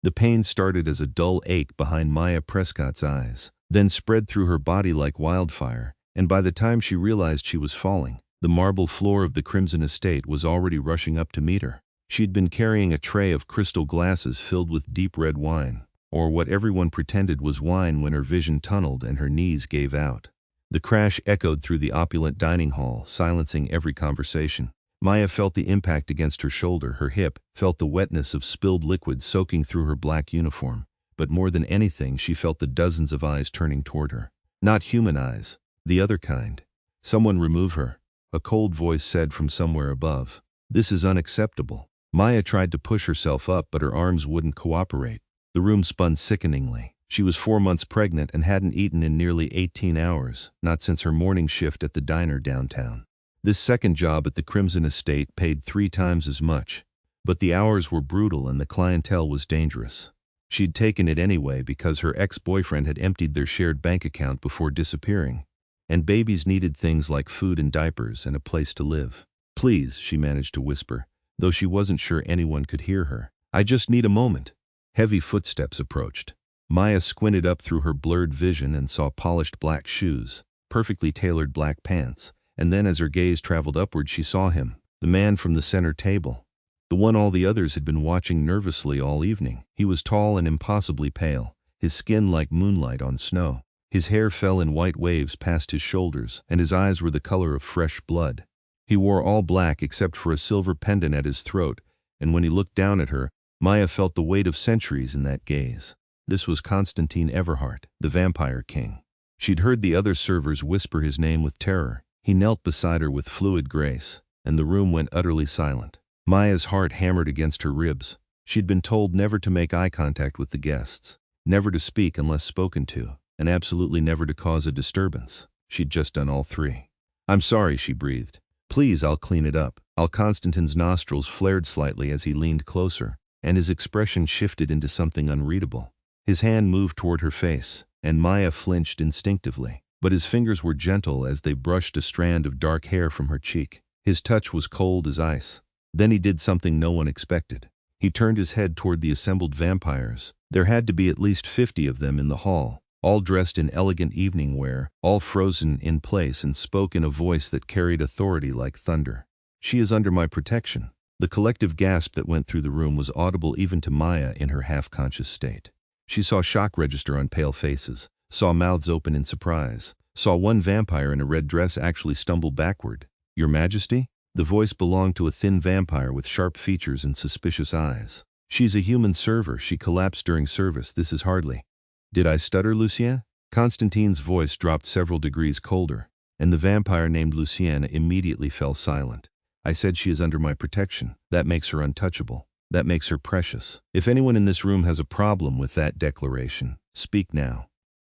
The pain started as a dull ache behind Maya Prescott's eyes, then spread through her body like wildfire, and by the time she realized she was falling, the marble floor of the Crimson Estate was already rushing up to meet her. She'd been carrying a tray of crystal glasses filled with deep red wine, or what everyone pretended was wine when her vision tunneled and her knees gave out. The crash echoed through the opulent dining hall, silencing every conversation. Maya felt the impact against her shoulder, her hip, felt the wetness of spilled liquid soaking through her black uniform. But more than anything, she felt the dozens of eyes turning toward her. Not human eyes, the other kind. "Someone remove her," a cold voice said from somewhere above. "This is unacceptable." Maya tried to push herself up, but her arms wouldn't cooperate. The room spun sickeningly. She was 4 months pregnant and hadn't eaten in nearly 18 hours, not since her morning shift at the diner downtown. This second job at the Crimson Estate paid 3 times as much, but the hours were brutal and the clientele was dangerous. She'd taken it anyway because her ex-boyfriend had emptied their shared bank account before disappearing, and babies needed things like food and diapers and a place to live. "Please," she managed to whisper, though she wasn't sure anyone could hear her. "I just need a moment." Heavy footsteps approached. Maya squinted up through her blurred vision and saw polished black shoes, perfectly tailored black pants, and then as her gaze traveled upward she saw him, the man from the center table. The one all the others had been watching nervously all evening. He was tall and impossibly pale, his skin like moonlight on snow. His hair fell in white waves past his shoulders, and his eyes were the color of fresh blood. He wore all black except for a silver pendant at his throat, and when he looked down at her, Maya felt the weight of centuries in that gaze. This was Konstantin Everhart, the Vampire King. She'd heard the other servers whisper his name with terror. He knelt beside her with fluid grace, and the room went utterly silent. Maya's heart hammered against her ribs. She'd been told never to make eye contact with the guests, never to speak unless spoken to, and absolutely never to cause a disturbance. She'd just done all 3. "I'm sorry," she breathed. "Please, I'll clean it up." Konstantin's nostrils flared slightly as he leaned closer, and his expression shifted into something unreadable. His hand moved toward her face, and Maya flinched instinctively, but his fingers were gentle as they brushed a strand of dark hair from her cheek. His touch was cold as ice. Then he did something no one expected. He turned his head toward the assembled vampires. There had to be at least 50 of them in the hall, all dressed in elegant evening wear, all frozen in place, and spoke in a voice that carried authority like thunder. "She is under my protection." The collective gasp that went through the room was audible even to Maya in her half-conscious state. She saw shock register on pale faces, saw mouths open in surprise, saw one vampire in a red dress actually stumble backward. "Your Majesty?" The voice belonged to a thin vampire with sharp features and suspicious eyes. "She's a human server. She collapsed during service. This is hardly—" "Did I stutter, Lucien?" Konstantin's voice dropped several degrees colder, and the vampire named Lucien immediately fell silent. "I said she is under my protection. That makes her untouchable. That makes her precious. If anyone in this room has a problem with that declaration, speak now."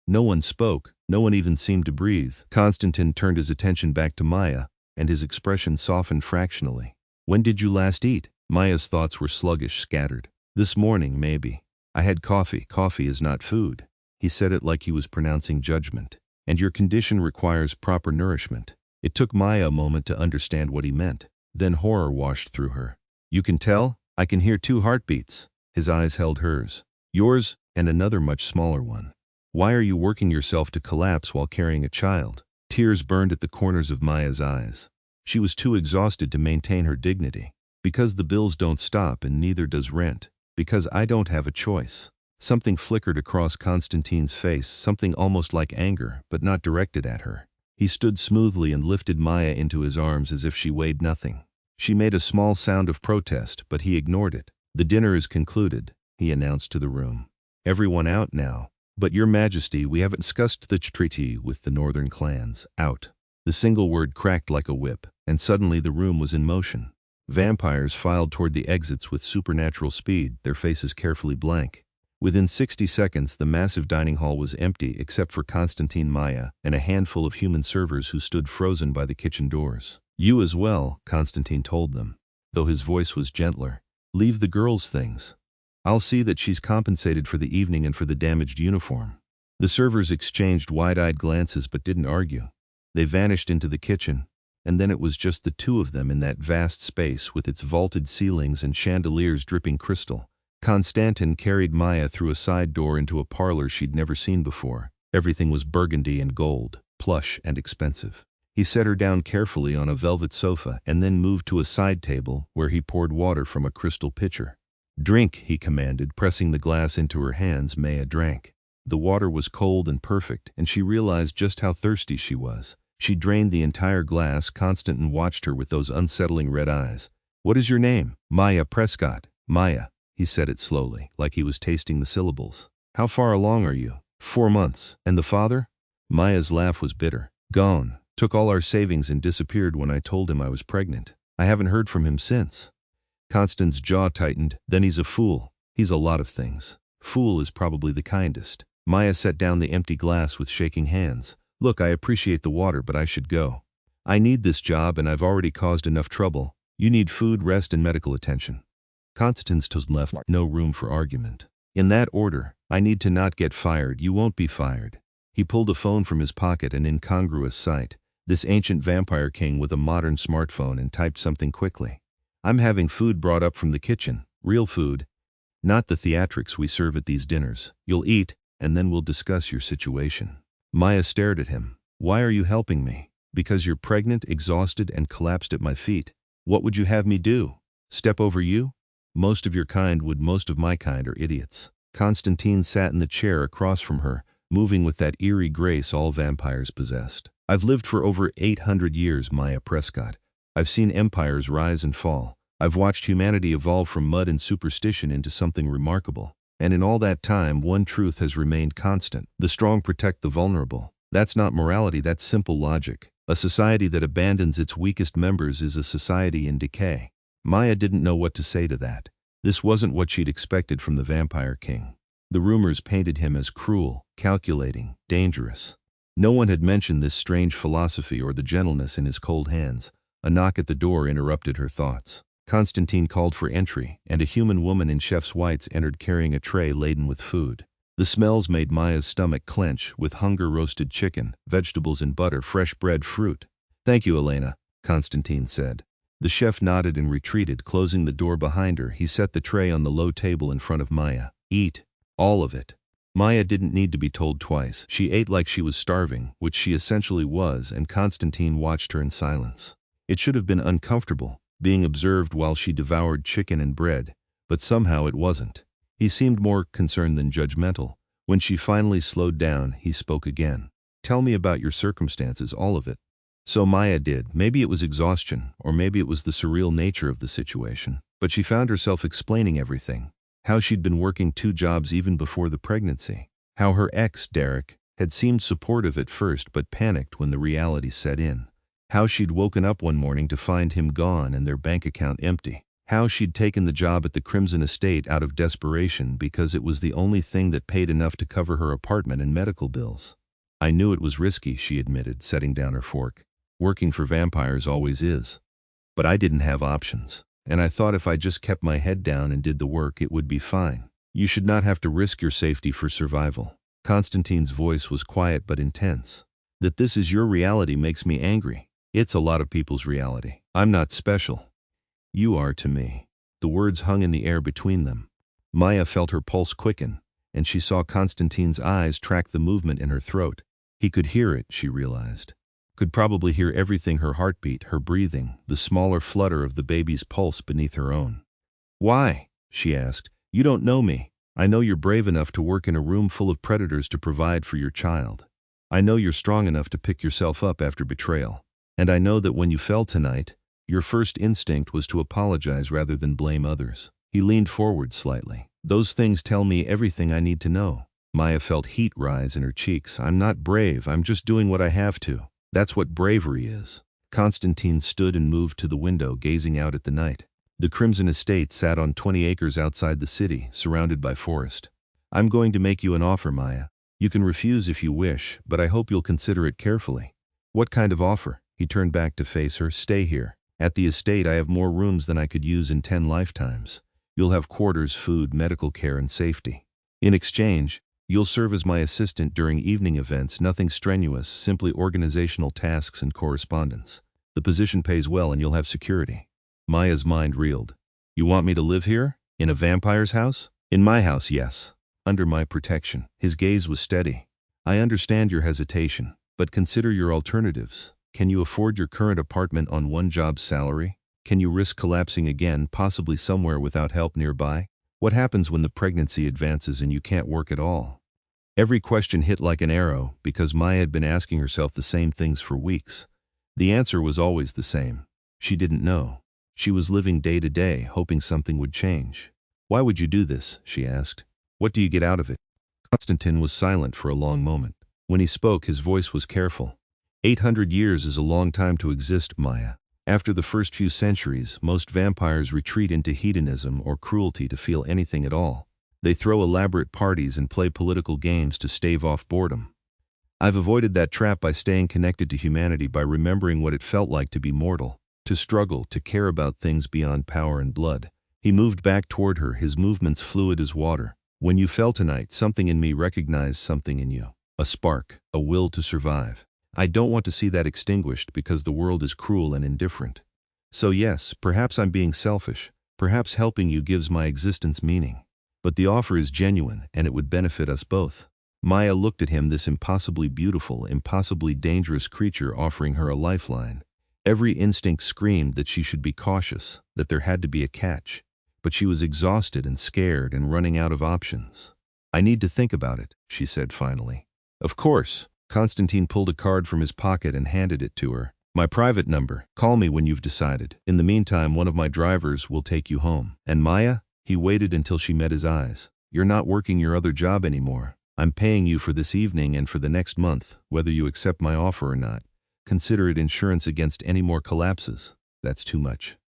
No one spoke. No one even seemed to breathe. Konstantin turned his attention back to Maya, and his expression softened fractionally. "When did you last eat?" Maya's thoughts were sluggish, scattered. "This morning, maybe. I had coffee. Coffee is not food." He said it like he was pronouncing judgment. "And your condition requires proper nourishment." It took Maya a moment to understand what he meant. Then horror washed through her. "You can tell? I can hear 2 heartbeats." His eyes held hers. "Yours and another much smaller one. Why are you working yourself to collapse while carrying a child?" Tears burned at the corners of Maya's eyes. She was too exhausted to maintain her dignity. "Because the bills don't stop and neither does rent. Because I don't have a choice." Something flickered across Konstantin's face, something almost like anger, but not directed at her. He stood smoothly and lifted Maya into his arms as if she weighed nothing. She made a small sound of protest, but he ignored it. "The dinner is concluded," he announced to the room. "Everyone out now. But Your Majesty, we haven't discussed the treaty with the northern clans. Out." The single word cracked like a whip, and suddenly the room was in motion. Vampires filed toward the exits with supernatural speed, their faces carefully blank. Within 60 seconds, the massive dining hall was empty except for Konstantin, Maya, and a handful of human servers who stood frozen by the kitchen doors. "You as well," Konstantin told them, though his voice was gentler. "Leave the girl's things. I'll see that she's compensated for the evening and for the damaged uniform." The servers exchanged wide-eyed glances but didn't argue. They vanished into the kitchen, and then it was just the 2 of them in that vast space with its vaulted ceilings and chandeliers dripping crystal, Konstantin carried Maya through a side door into a parlor she'd never seen before. Everything was burgundy and gold, plush and expensive. He set her down carefully on a velvet sofa and then moved to a side table where he poured water from a crystal pitcher. "Drink," he commanded, pressing the glass into her hands. Maya drank. The water was cold and perfect, and she realized just how thirsty she was. She drained the entire glass. Konstantin watched her with those unsettling red eyes. "What is your name?" "Maya Prescott." "Maya." He said it slowly, like he was tasting the syllables. "How far along are you?" 4 months. "And the father?" Maya's laugh was bitter. "Gone. Took all our savings and disappeared when I told him I was pregnant. I haven't heard from him since." Konstantin's jaw tightened. "Then he's a fool." "He's a lot of things. Fool is probably the kindest." Maya set down the empty glass with shaking hands. "Look, I appreciate the water, but I should go. I need this job and I've already caused enough trouble. You need food, rest, and medical attention." Konstantin's tone left no room for argument. "In that order. I need to not get fired. You won't be fired." He pulled a phone from his pocket, an incongruous sight. This ancient vampire king with a modern smartphone, and typed something quickly. "I'm having food brought up from the kitchen. Real food. Not the theatrics we serve at these dinners. You'll eat, and then we'll discuss your situation." Maya stared at him. "Why are you helping me?" "Because you're pregnant, exhausted, and collapsed at my feet. What would you have me do? Step over you? Most of your kind would. Most of my kind are idiots." Konstantin sat in the chair across from her, moving with that eerie grace all vampires possessed. "I've lived for over 800 years, Maya Prescott. I've seen empires rise and fall. I've watched humanity evolve from mud and superstition into something remarkable. And in all that time, one truth has remained constant. The strong protect the vulnerable. That's not morality, that's simple logic. A society that abandons its weakest members is a society in decay." Maya didn't know what to say to that. This wasn't what she'd expected from the Vampire King. The rumors painted him as cruel, calculating, dangerous. No one had mentioned this strange philosophy or the gentleness in his cold hands. A knock at the door interrupted her thoughts. Konstantin called for entry, and a human woman in chef's whites entered carrying a tray laden with food. The smells made Maya's stomach clench, with hunger-roasted chicken, vegetables and butter, fresh bread, fruit. "Thank you, Elena," Konstantin said. The chef nodded and retreated, closing the door behind her. He set the tray on the low table in front of Maya. "Eat. All of it." Maya didn't need to be told twice. She ate like she was starving, which she essentially was, and Konstantin watched her in silence. It should have been uncomfortable, being observed while she devoured chicken and bread, but somehow it wasn't. He seemed more concerned than judgmental. When she finally slowed down, he spoke again. "Tell me about your circumstances, all of it." So Maya did. Maybe it was exhaustion, or maybe it was the surreal nature of the situation. But she found herself explaining everything. How she'd been working 2 jobs even before the pregnancy. How her ex, Derek, had seemed supportive at first but panicked when the reality set in. How she'd woken up one morning to find him gone and their bank account empty. How she'd taken the job at the Crimson Estate out of desperation because it was the only thing that paid enough to cover her apartment and medical bills. "I knew it was risky," she admitted, setting down her fork. "Working for vampires always is. But I didn't have options. And I thought if I just kept my head down and did the work, it would be fine. You should not have to risk your safety for survival." Konstantin's voice was quiet but intense. "That this is your reality makes me angry. It's a lot of people's reality. I'm not special. You are to me." The words hung in the air between them. Maya felt her pulse quicken, and she saw Konstantin's eyes track the movement in her throat. He could hear it, she realized. Could probably hear everything: her heartbeat, her breathing, the smaller flutter of the baby's pulse beneath her own. "Why?" she asked. "You don't know me. I know you're brave enough to work in a room full of predators to provide for your child. I know you're strong enough to pick yourself up after betrayal. And I know that when you fell tonight, your first instinct was to apologize rather than blame others." He leaned forward slightly. "Those things tell me everything I need to know." Maya felt heat rise in her cheeks. "I'm not brave. I'm just doing what I have to. That's what bravery is." Konstantin stood and moved to the window, gazing out at the night. The Crimson Estate sat on 20 acres outside the city, surrounded by forest. "I'm going to make you an offer, Maya. You can refuse if you wish, but I hope you'll consider it carefully." "What kind of offer?" He turned back to face her. "Stay here. At the estate I have more rooms than I could use in 10 lifetimes. You'll have quarters, food, medical care, and safety. In exchange, you'll serve as my assistant during evening events, nothing strenuous, simply organizational tasks and correspondence. The position pays well and you'll have security." Maya's mind reeled. "You want me to live here?" In a vampire's house? In my house, yes. Under my protection. His gaze was steady. I understand your hesitation, but consider your alternatives. Can you afford your current apartment on one job's salary? Can you risk collapsing again, possibly somewhere without help nearby? What happens when the pregnancy advances and you can't work at all? Every question hit like an arrow because Maya had been asking herself the same things for weeks. The answer was always the same. She didn't know. She was living day to day, hoping something would change. Why would you do this? She asked. What do you get out of it? Konstantin was silent for a long moment. When he spoke, his voice was careful. 800 years is a long time to exist, Maya. After the first few centuries, most vampires retreat into hedonism or cruelty to feel anything at all. They throw elaborate parties and play political games to stave off boredom. I've avoided that trap by staying connected to humanity, by remembering what it felt like to be mortal, to struggle, to care about things beyond power and blood. He moved back toward her, his movements fluid as water. When you fell tonight, something in me recognized something in you. A spark, a will to survive. I don't want to see that extinguished because the world is cruel and indifferent. So yes, perhaps I'm being selfish. Perhaps helping you gives my existence meaning. But the offer is genuine, and it would benefit us both. Maya looked at him, this impossibly beautiful, impossibly dangerous creature offering her a lifeline. Every instinct screamed that she should be cautious, that there had to be a catch. But she was exhausted and scared and running out of options. I need to think about it, she said finally. Of course. Konstantin pulled a card from his pocket and handed it to her. My private number. Call me when you've decided. In the meantime, one of my drivers will take you home. And Maya? He waited until she met his eyes. You're not working your other job anymore. I'm paying you for this evening and for the next month, whether you accept my offer or not. Consider it insurance against any more collapses. That's too much.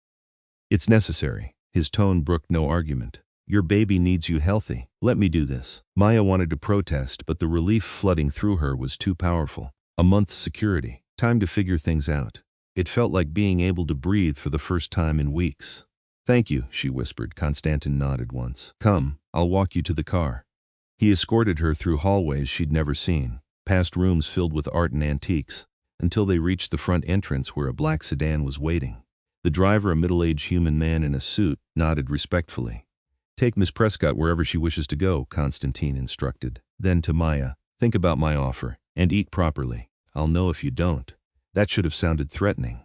It's necessary. His tone brooked no argument. Your baby needs you healthy. Let me do this. Maya wanted to protest, but the relief flooding through her was too powerful. A month's security. Time to figure things out. It felt like being able to breathe for the first time in weeks. Thank you, she whispered. Konstantin nodded once. Come, I'll walk you to the car. He escorted her through hallways she'd never seen, past rooms filled with art and antiques, until they reached the front entrance where a black sedan was waiting. The driver, a middle-aged human man in a suit, nodded respectfully. Take Miss Prescott wherever she wishes to go, Konstantin instructed. Then to Maya, think about my offer, and eat properly. I'll know if you don't. That should have sounded threatening.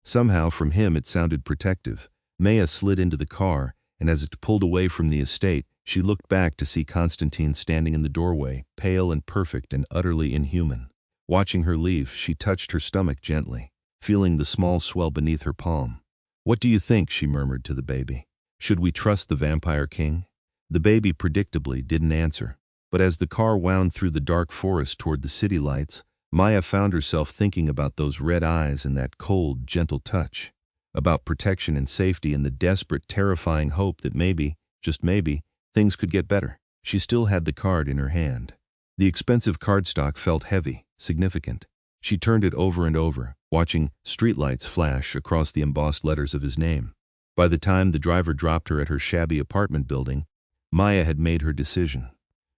Somehow, from him, it sounded protective. Maya slid into the car, and as it pulled away from the estate, she looked back to see Konstantin standing in the doorway, pale and perfect and utterly inhuman. Watching her leave, she touched her stomach gently, feeling the small swell beneath her palm. What do you think? She murmured to the baby. Should we trust the Vampire King? The baby predictably didn't answer. But as the car wound through the dark forest toward the city lights, Maya found herself thinking about those red eyes and that cold, gentle touch. About protection and safety and the desperate, terrifying hope that maybe, just maybe, things could get better. She still had the card in her hand. The expensive cardstock felt heavy, significant. She turned it over and over, watching streetlights flash across the embossed letters of his name. By the time the driver dropped her at her shabby apartment building, Maya had made her decision.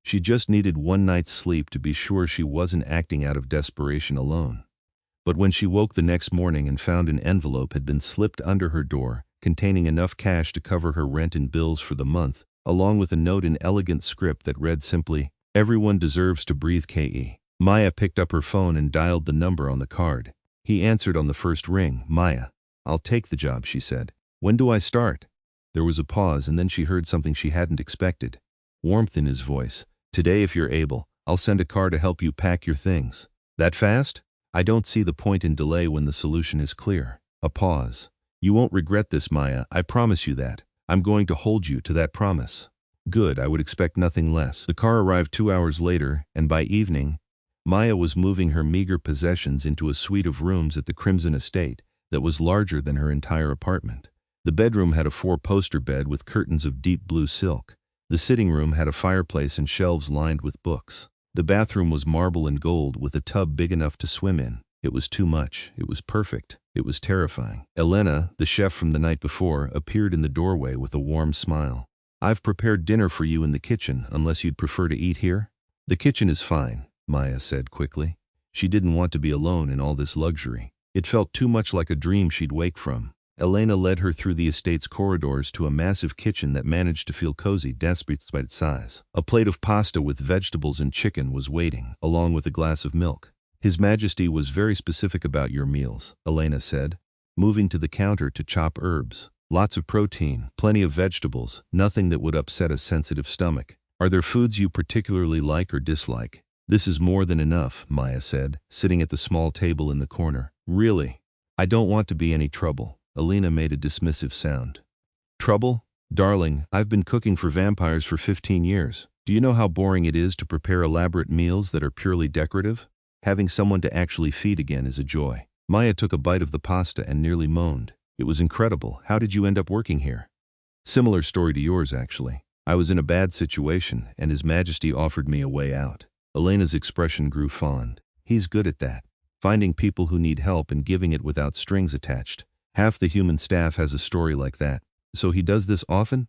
She just needed one night's sleep to be sure she wasn't acting out of desperation alone. But when she woke the next morning and found an envelope had been slipped under her door, containing enough cash to cover her rent and bills for the month, along with a note in elegant script that read simply, "Everyone deserves to breathe Ke." Maya picked up her phone and dialed the number on the card. He answered on the first ring. Maya, I'll take the job, she said. When do I start? There was a pause, and then she heard something she hadn't expected. Warmth in his voice. Today, if you're able, I'll send a car to help you pack your things. That fast? I don't see the point in delay when the solution is clear. A pause. You won't regret this, Maya, I promise you that. I'm going to hold you to that promise. Good, I would expect nothing less. The car arrived 2 hours later, and by evening, Maya was moving her meager possessions into a suite of rooms at the Crimson Estate that was larger than her entire apartment. The bedroom had a 4-poster bed with curtains of deep blue silk. The sitting room had a fireplace and shelves lined with books. The bathroom was marble and gold with a tub big enough to swim in. It was too much. It was perfect. It was terrifying. Elena, the chef from the night before, appeared in the doorway with a warm smile. I've prepared dinner for you in the kitchen, unless you'd prefer to eat here? The kitchen is fine, Maya said quickly. She didn't want to be alone in all this luxury. It felt too much like a dream she'd wake from. Elena led her through the estate's corridors to a massive kitchen that managed to feel cozy despite its size. A plate of pasta with vegetables and chicken was waiting, along with a glass of milk. His Majesty was very specific about your meals, Elena said, moving to the counter to chop herbs. Lots of protein, plenty of vegetables, nothing that would upset a sensitive stomach. Are there foods you particularly like or dislike? This is more than enough, Maya said, sitting at the small table in the corner. Really? I don't want to be any trouble. Elena made a dismissive sound. Trouble? Darling, I've been cooking for vampires for 15 years. Do you know how boring it is to prepare elaborate meals that are purely decorative? Having someone to actually feed again is a joy. Maya took a bite of the pasta and nearly moaned. It was incredible. How did you end up working here? Similar story to yours, actually. I was in a bad situation, and His Majesty offered me a way out. Elena's expression grew fond. He's good at that. Finding people who need help and giving it without strings attached. Half the human staff has a story like that. So he does this often?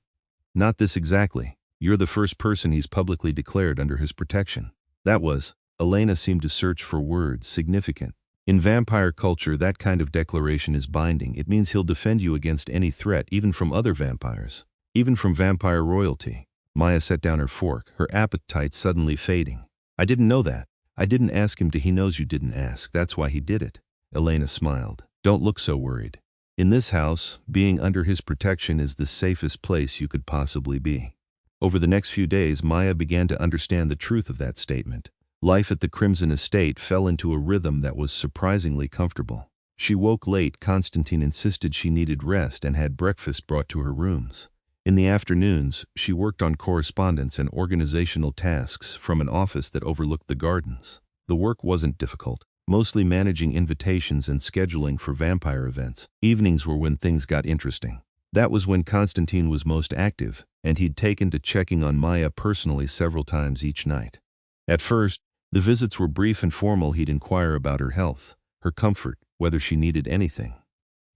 Not this exactly. You're the first person he's publicly declared under his protection. That was. Elena seemed to search for words. Significant. In vampire culture, that kind of declaration is binding. It means he'll defend you against any threat, even from other vampires. Even from vampire royalty. Maya set down her fork, her appetite suddenly fading. I didn't know that. I didn't ask him to. He knows you didn't ask. That's why he did it. Elena smiled. Don't look so worried. In this house, being under his protection is the safest place you could possibly be. Over the next few days, Maya began to understand the truth of that statement. Life at the Crimson Estate fell into a rhythm that was surprisingly comfortable. She woke late. Konstantin insisted she needed rest and had breakfast brought to her rooms. In the afternoons, she worked on correspondence and organizational tasks from an office that overlooked the gardens. The work wasn't difficult, mostly managing invitations and scheduling for vampire events. Evenings were when things got interesting. That was when Konstantin was most active, and he'd taken to checking on Maya personally several times each night. At first, the visits were brief and formal. He'd inquire about her health, her comfort, whether she needed anything.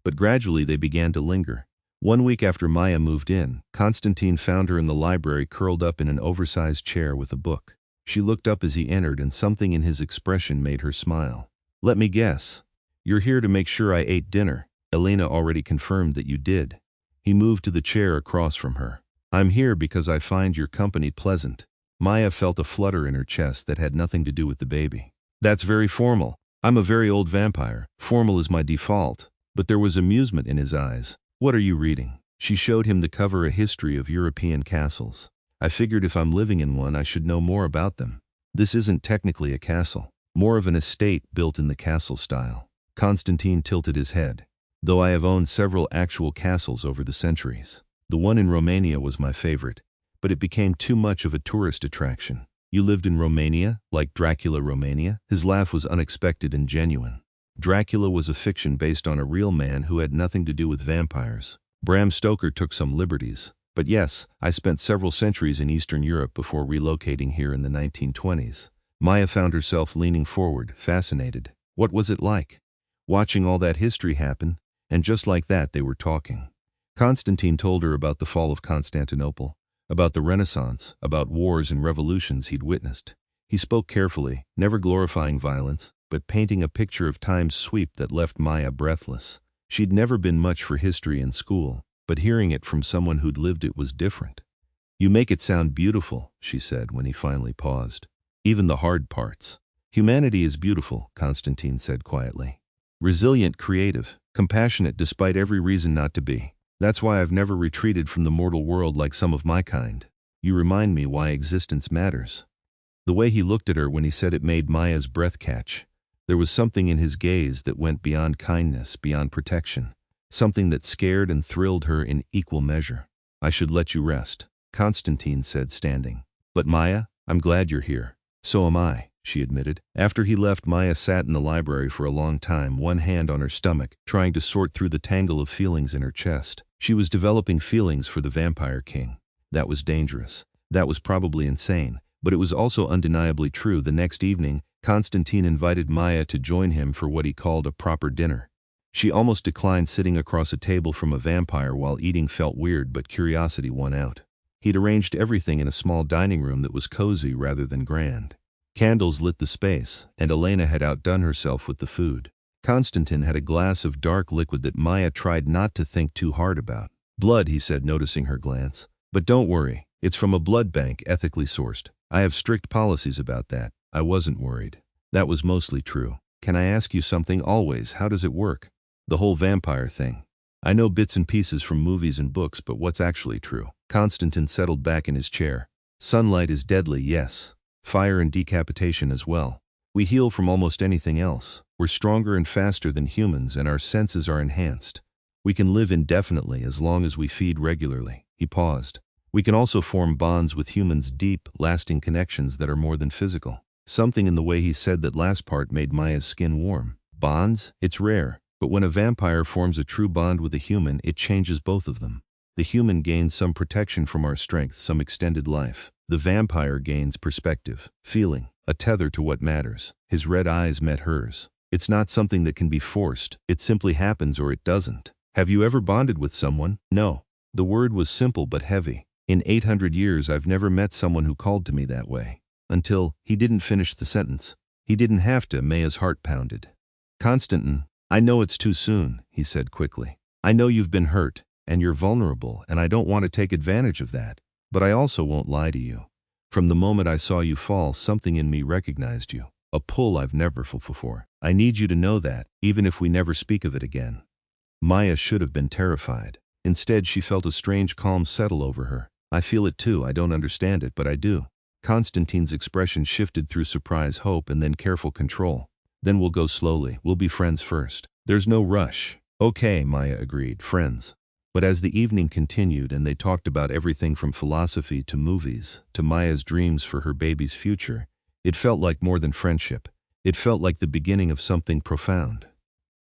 But gradually they began to linger. One week after Maya moved in, Konstantin found her in the library curled up in an oversized chair with a book. She looked up as he entered, and something in his expression made her smile. Let me guess. You're here to make sure I ate dinner. Elena already confirmed that you did. He moved to the chair across from her. I'm here because I find your company pleasant. Maya felt a flutter in her chest that had nothing to do with the baby. That's very formal. I'm a very old vampire. Formal is my default. But there was amusement in his eyes. What are you reading? She showed him the cover, A History of European Castles. I figured if I'm living in one, I should know more about them. This isn't technically a castle. More of an estate built in the castle style. Konstantin tilted his head. Though I have owned several actual castles over the centuries. The one in Romania was my favorite. But it became too much of a tourist attraction. You lived in Romania, like Dracula, Romania? His laugh was unexpected and genuine. Dracula was a fiction based on a real man who had nothing to do with vampires. Bram Stoker took some liberties. But yes, I spent several centuries in Eastern Europe before relocating here in the 1920s. Maya found herself leaning forward, fascinated. What was it like? Watching all that history happen, and just like that they were talking. Konstantin told her about the fall of Constantinople, about the Renaissance, about wars and revolutions he'd witnessed. He spoke carefully, never glorifying violence, but painting a picture of time's sweep that left Maya breathless. She'd never been much for history in school, but hearing it from someone who'd lived it was different. You make it sound beautiful, she said when he finally paused. Even the hard parts. Humanity is beautiful, Konstantin said quietly. Resilient, creative, compassionate despite every reason not to be. That's why I've never retreated from the mortal world like some of my kind. You remind me why existence matters. The way he looked at her when he said it made Maya's breath catch. There was something in his gaze that went beyond kindness, beyond protection. Something that scared and thrilled her in equal measure. I should let you rest, Konstantin said, standing. But Maya, I'm glad you're here. So am I, she admitted. After he left, Maya sat in the library for a long time, one hand on her stomach, trying to sort through the tangle of feelings in her chest. She was developing feelings for the Vampire King. That was dangerous. That was probably insane. But it was also undeniably true. The next evening, Konstantin invited Maya to join him for what he called a proper dinner. She almost declined. Sitting across a table from a vampire while eating felt weird, but curiosity won out. He'd arranged everything in a small dining room that was cozy rather than grand. Candles lit the space, and Elena had outdone herself with the food. Konstantin had a glass of dark liquid that Maya tried not to think too hard about. Blood, he said, noticing her glance. But don't worry, it's from a blood bank, ethically sourced. I have strict policies about that. I wasn't worried. That was mostly true. Can I ask you something? Always. How does it work? The whole vampire thing. I know bits and pieces from movies and books, but what's actually true? Konstantin settled back in his chair. Sunlight is deadly, yes. Fire and decapitation as well. We heal from almost anything else. We're stronger and faster than humans, and our senses are enhanced. We can live indefinitely as long as we feed regularly. He paused. We can also form bonds with humans, deep, lasting connections that are more than physical. Something in the way he said that last part made Maya's skin warm. Bonds? It's rare. But when a vampire forms a true bond with a human, it changes both of them. The human gains some protection from our strength, some extended life. The vampire gains perspective, feeling, a tether to what matters. His red eyes met hers. It's not something that can be forced. It simply happens or it doesn't. Have you ever bonded with someone? No. The word was simple but heavy. In 800 years I've never met someone who called to me that way. Until, he didn't finish the sentence. He didn't have to. Maya's heart pounded. Konstantin, I know it's too soon, he said quickly. I know you've been hurt, and you're vulnerable, and I don't want to take advantage of that. But I also won't lie to you. From the moment I saw you fall, something in me recognized you. A pull I've never felt before. I need you to know that, even if we never speak of it again. Maya should have been terrified. Instead, she felt a strange calm settle over her. I feel it too. I don't understand it, but I do. Konstantin's expression shifted through surprise, hope, and then careful control. Then we'll go slowly. We'll be friends first. There's no rush. Okay, Maya agreed. Friends. But as the evening continued and they talked about everything from philosophy to movies, to Maya's dreams for her baby's future, it felt like more than friendship. It felt like the beginning of something profound.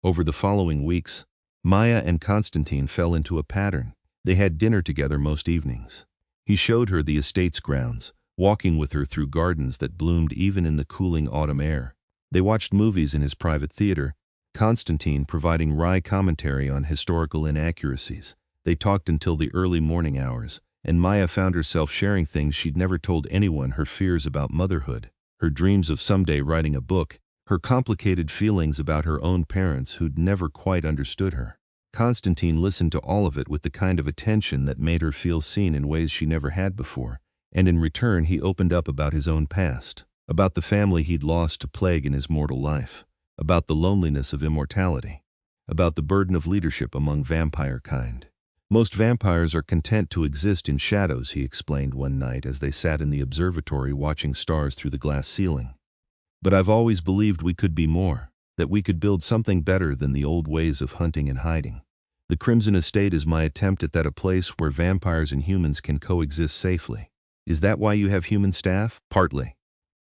Over the following weeks, Maya and Konstantin fell into a pattern. They had dinner together most evenings. He showed her the estate's grounds, walking with her through gardens that bloomed even in the cooling autumn air. They watched movies in his private theater, Konstantin providing wry commentary on historical inaccuracies. They talked until the early morning hours, and Maya found herself sharing things she'd never told anyone: her fears about motherhood, her dreams of someday writing a book, her complicated feelings about her own parents who'd never quite understood her. Konstantin listened to all of it with the kind of attention that made her feel seen in ways she never had before, and in return he opened up about his own past, about the family he'd lost to plague in his mortal life, about the loneliness of immortality, about the burden of leadership among vampire kind. Most vampires are content to exist in shadows, he explained one night as they sat in the observatory watching stars through the glass ceiling. But I've always believed we could be more, that we could build something better than the old ways of hunting and hiding. The Crimson Estate is my attempt at that, a place where vampires and humans can coexist safely. Is that why you have human staff? Partly.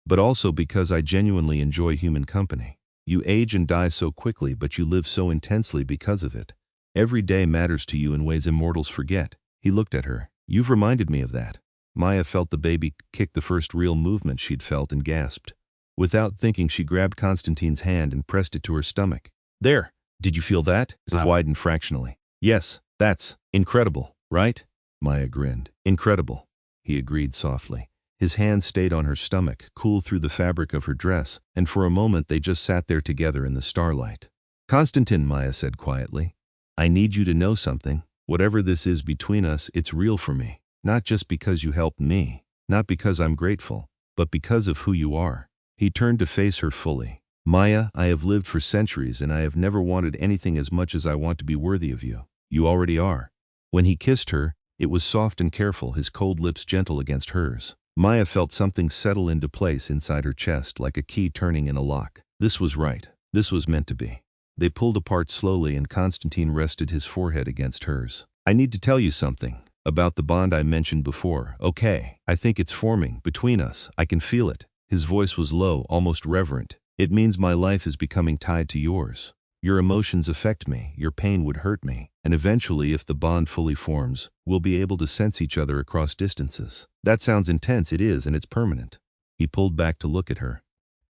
But also because I genuinely enjoy human company. You age and die so quickly, but you live so intensely because of it. Every day matters to you in ways immortals forget. He looked at her. You've reminded me of that. Maya felt the baby kick, the first real movement she'd felt, and gasped. Without thinking, she grabbed Konstantin's hand and pressed it to her stomach. There! Did you feel that? It widened fractionally. Yes, that's incredible, right? Maya grinned. Incredible, he agreed softly. His hand stayed on her stomach, cool through the fabric of her dress, and for a moment they just sat there together in the starlight. Konstantin, Maya said quietly, I need you to know something. Whatever this is between us, it's real for me. Not just because you helped me, not because I'm grateful, but because of who you are. He turned to face her fully. Maya, I have lived for centuries and I have never wanted anything as much as I want to be worthy of you. You already are. When he kissed her, it was soft and careful, his cold lips gentle against hers. Maya felt something settle into place inside her chest, like a key turning in a lock. This was right. This was meant to be. They pulled apart slowly and Konstantin rested his forehead against hers. I need to tell you something about the bond I mentioned before. Okay, I think it's forming between us. I can feel it. His voice was low, almost reverent. It means my life is becoming tied to yours. Your emotions affect me, your pain would hurt me, and eventually, if the bond fully forms, we'll be able to sense each other across distances. That sounds intense. It is, and it's permanent. He pulled back to look at her.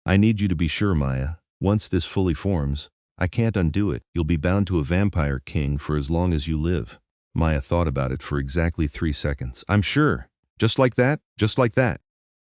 I need you to be sure, Maya. Once this fully forms, I can't undo it. You'll be bound to a vampire king for as long as you live. Maya thought about it for exactly 3 seconds. I'm sure. Just like that? Just like that.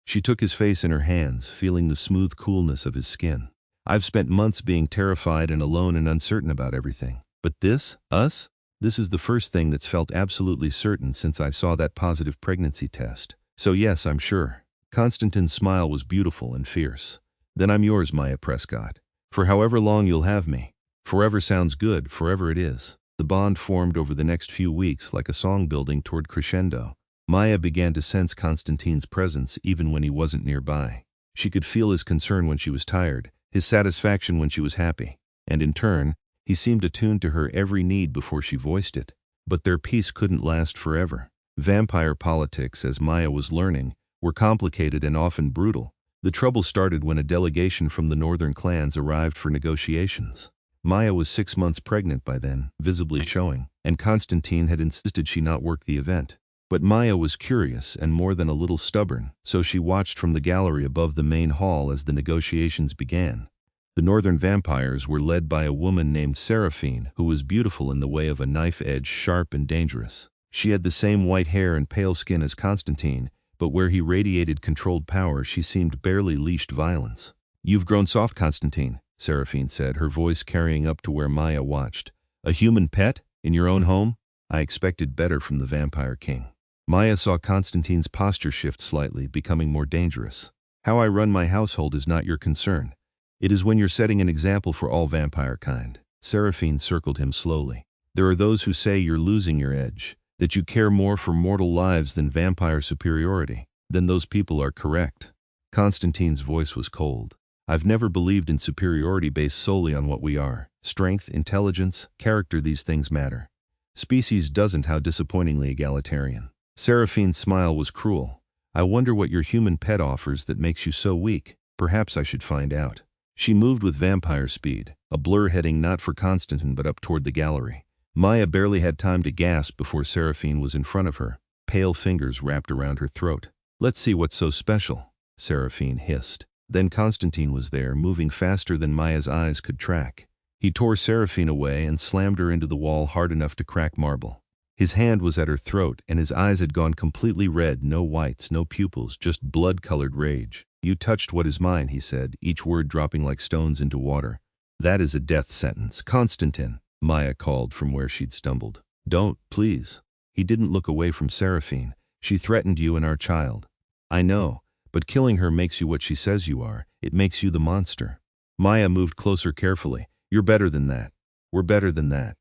She took his face in her hands, feeling the smooth coolness of his skin. I've spent months being terrified and alone and uncertain about everything. But this, us? This is the first thing that's felt absolutely certain since I saw that positive pregnancy test. So yes, I'm sure. Konstantin's smile was beautiful and fierce. Then I'm yours, Maya Prescott. For however long you'll have me. Forever sounds good, forever it is. The bond formed over the next few weeks like a song building toward crescendo. Maya began to sense Konstantin's presence even when he wasn't nearby. She could feel his concern when she was tired, his satisfaction when she was happy, and in turn, he seemed attuned to her every need before she voiced it. But their peace couldn't last forever. Vampire politics, as Maya was learning, were complicated and often brutal. The trouble started when a delegation from the northern clans arrived for negotiations. Maya was 6 months pregnant by then, visibly showing, and Konstantin had insisted she not work the event. But Maya was curious and more than a little stubborn, so she watched from the gallery above the main hall as the negotiations began. The northern vampires were led by a woman named Seraphine, who was beautiful in the way of a knife edge, sharp and dangerous. She had the same white hair and pale skin as Konstantin, but where he radiated controlled power, she seemed barely leashed violence. "You've grown soft, Konstantin," Seraphine said, her voice carrying up to where Maya watched. "A human pet? In your own home?" I expected better from the Vampire King. Maya saw Konstantin's posture shift slightly, becoming more dangerous. "How I run my household is not your concern. It is when you're setting an example for all vampire kind." Seraphine circled him slowly. "There are those who say you're losing your edge, that you care more for mortal lives than vampire superiority. Then those people are correct." Konstantin's voice was cold. "I've never believed in superiority based solely on what we are. Strength, intelligence, character, these things matter. Species doesn't, how disappointingly egalitarian." Seraphine's smile was cruel. "I wonder what your human pet offers that makes you so weak. Perhaps I should find out." She moved with vampire speed, a blur heading not for Konstantin but up toward the gallery. Maya barely had time to gasp before Seraphine was in front of her, pale fingers wrapped around her throat. "Let's see what's so special," Seraphine hissed. Then Konstantin was there, moving faster than Maya's eyes could track. He tore Seraphine away and slammed her into the wall hard enough to crack marble. His hand was at her throat, and his eyes had gone completely red, no whites, no pupils, just blood-colored rage. "You touched what is mine," he said, each word dropping like stones into water. "That is a death sentence." "Konstantin," Maya called from where she'd stumbled. "Don't, please." He didn't look away from Seraphine. "She threatened you and our child." "I know, but killing her makes you what she says you are. It makes you the monster." Maya moved closer carefully. "You're better than that. We're better than that."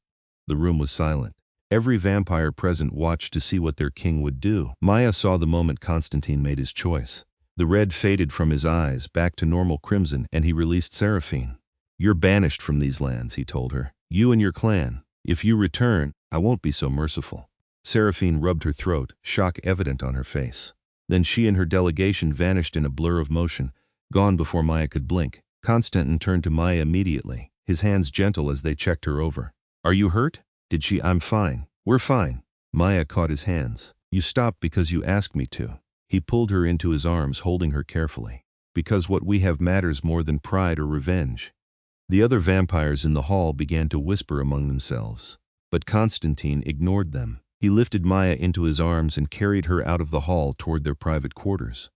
The room was silent. Every vampire present watched to see what their king would do. Maya saw the moment Konstantin made his choice. The red faded from his eyes, back to normal crimson, and he released Seraphine. "You're banished from these lands," he told her. "You and your clan. If you return, I won't be so merciful." Seraphine rubbed her throat, shock evident on her face. Then she and her delegation vanished in a blur of motion, gone before Maya could blink. Konstantin turned to Maya immediately, his hands gentle as they checked her over. "Are you hurt?" "Did she?" "I'm fine. We're fine." Maya caught his hands. "You stopped because you asked me to." He pulled her into his arms, holding her carefully. "Because what we have matters more than pride or revenge." The other vampires in the hall began to whisper among themselves. But Konstantin ignored them. He lifted Maya into his arms and carried her out of the hall toward their private quarters.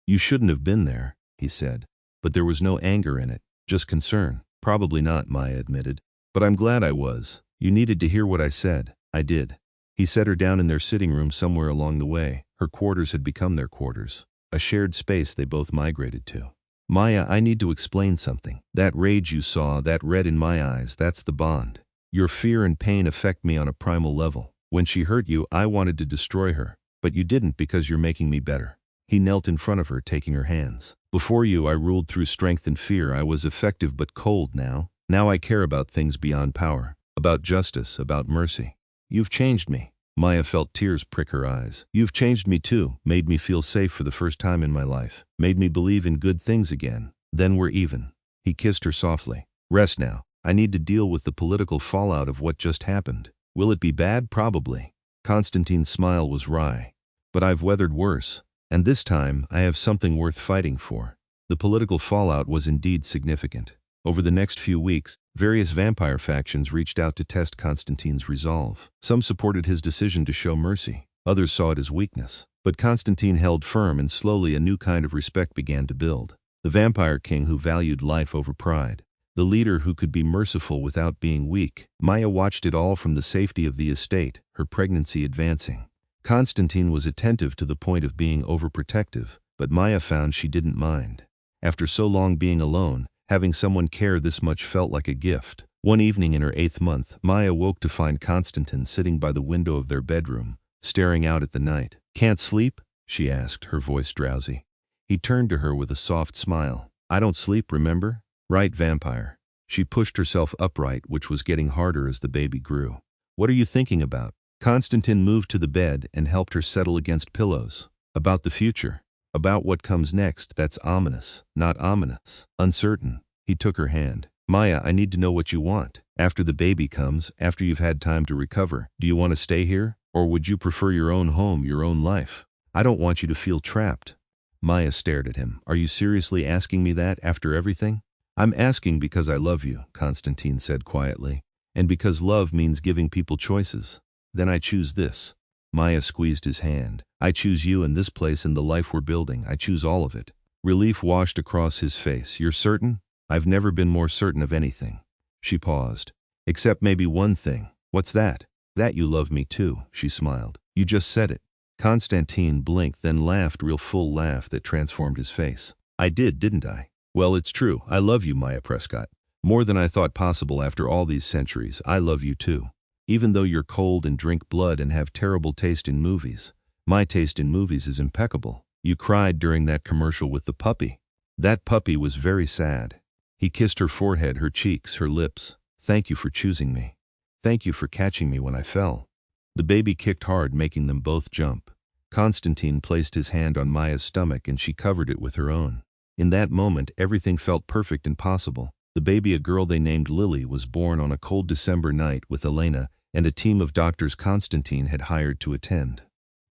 "You shouldn't have been there," he said. But there was no anger in it, just concern. "Probably not," Maya admitted. "But I'm glad I was. You needed to hear what I said." "I did." He set her down in their sitting room somewhere along the way. Her quarters had become their quarters, a shared space they both migrated to. "Maya, I need to explain something. That rage you saw, that red in my eyes, that's the bond. Your fear and pain affect me on a primal level. When she hurt you, I wanted to destroy her, but you didn't because you're making me better." He knelt in front of her, taking her hands. "Before you, I ruled through strength and fear. I was effective but cold now. Now I care about things beyond power, about justice, about mercy. You've changed me." Maya felt tears prick her eyes. "You've changed me too, made me feel safe for the first time in my life, made me believe in good things again. Then we're even." He kissed her softly. "Rest now. I need to deal with the political fallout of what just happened. Will it be bad? Probably." Konstantin's smile was wry. "But I've weathered worse. And this time, I have something worth fighting for." The political fallout was indeed significant. Over the next few weeks, various vampire factions reached out to test Konstantin's resolve. Some supported his decision to show mercy. Others saw it as weakness. But Konstantin held firm, and slowly a new kind of respect began to build. The Vampire King who valued life over pride. the leader who could be merciful without being weak. Maya watched it all from the safety of the estate, her pregnancy advancing. Konstantin was attentive to the point of being overprotective, but Maya found she didn't mind. After so long being alone, having someone care this much felt like a gift. One evening in her 8th month, Maya woke to find Konstantin sitting by the window of their bedroom, staring out at the night. "Can't sleep?" she asked, her voice drowsy. He turned to her with a soft smile. "I don't sleep, remember? Right, vampire." She pushed herself upright, which was getting harder as the baby grew. "What are you thinking about?" Konstantin moved to the bed and helped her settle against pillows. "About the future. About what comes next. That's ominous. Not ominous. Uncertain." He took her hand. "Maya, I need to know what you want. After the baby comes, after you've had time to recover, do you want to stay here? Or would you prefer your own home, your own life? I don't want you to feel trapped." Maya stared at him. "Are you seriously asking me that after everything?" "I'm asking because I love you," Konstantin said quietly. "And because love means giving people choices. Then I choose this." Maya squeezed his hand. "I choose you and this place and the life we're building. I choose all of it." Relief washed across his face. "You're certain?" "I've never been more certain of anything." She paused. "Except maybe one thing." "What's that?" "That you love me too," she smiled. "You just said it." Konstantin blinked, then laughed, real full laugh that transformed his face. "I did, didn't I? Well, it's true. I love you, Maya Prescott. More than I thought possible after all these centuries. I love you too. Even though you're cold and drink blood and have terrible taste in movies, my taste in movies is impeccable. You cried during that commercial with the puppy. That puppy was very sad." He kissed her forehead, her cheeks, her lips. "Thank you for choosing me. Thank you for catching me when I fell." The baby kicked hard, making them both jump. Konstantin placed his hand on Maya's stomach and she covered it with her own. In that moment, everything felt perfect and possible. The baby, a girl they named Lily, was born on a cold December night with Elena and a team of doctors Konstantin had hired to attend.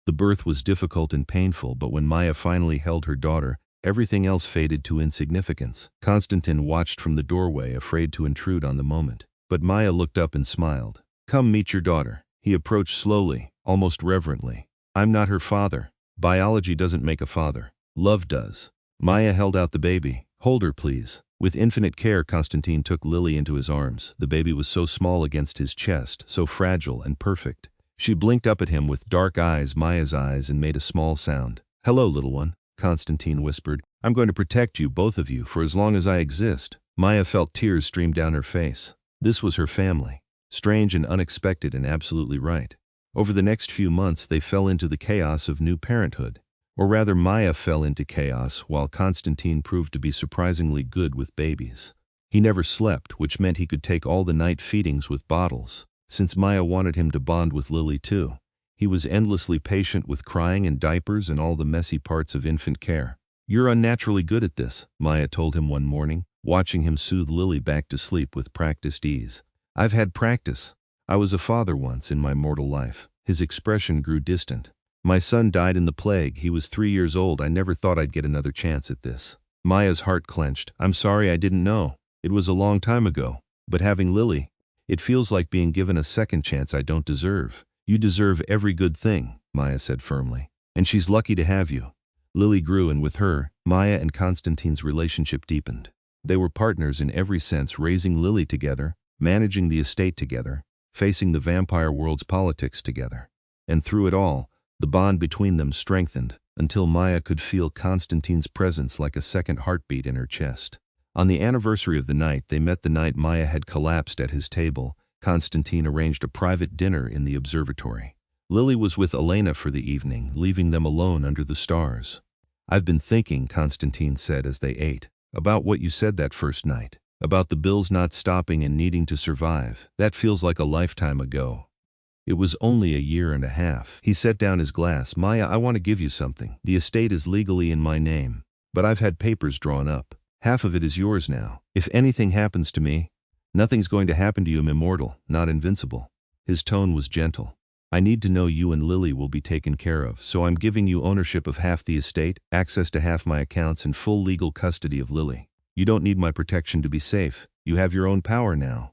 The birth was difficult and painful, but when Maya finally held her daughter, everything else faded to insignificance. Konstantin watched from the doorway, afraid to intrude on the moment. But Maya looked up and smiled. "Come meet your daughter." He approached slowly, almost reverently. "I'm not her father. Biology doesn't make a father. Love does." Maya held out the baby. "Hold her, please." With infinite care, Konstantin took Lily into his arms. The baby was so small against his chest, so fragile and perfect. She blinked up at him with dark eyes, Maya's eyes, and made a small sound. "Hello, little one," Konstantin whispered. "I'm going to protect you, both of you, for as long as I exist." Maya felt tears stream down her face. This was her family. Strange and unexpected and absolutely right. Over the next few months, they fell into the chaos of new parenthood. Or rather, Maya fell into chaos, while Konstantin proved to be surprisingly good with babies. He never slept, which meant he could take all the night feedings with bottles. Since Maya wanted him to bond with Lily too, he was endlessly patient with crying and diapers and all the messy parts of infant care. "You're unnaturally good at this," Maya told him one morning, watching him soothe Lily back to sleep with practiced ease. "I've had practice. I was a father once in my mortal life." His expression grew distant. "My son died in the plague. He was 3 years old. I never thought I'd get another chance at this." Maya's heart clenched. "I'm sorry, I didn't know. It was a long time ago. But having Lily, it feels like being given a second chance I don't deserve." "You deserve every good thing," Maya said firmly. "And she's lucky to have you." Lily grew, and with her, Maya and Konstantin's relationship deepened. They were partners in every sense, raising Lily together, managing the estate together, facing the vampire world's politics together. And through it all, the bond between them strengthened, until Maya could feel Konstantin's presence like a second heartbeat in her chest. On the anniversary of the night they met, the night Maya had collapsed at his table, Konstantin arranged a private dinner in the observatory. Lily was with Elena for the evening, leaving them alone under the stars. "I've been thinking," Konstantin said as they ate, "about what you said that first night. About the bills not stopping and needing to survive. That feels like a lifetime ago." "It was only a year and a half." He set down his glass. "Maya, I want to give you something. The estate is legally in my name, but I've had papers drawn up. Half of it is yours now. If anything happens to me, nothing's going to happen to you. I'm immortal, not invincible." His tone was gentle. "I need to know you and Lily will be taken care of, so I'm giving you ownership of half the estate, access to half my accounts, and full legal custody of Lily. You don't need my protection to be safe. You have your own power now."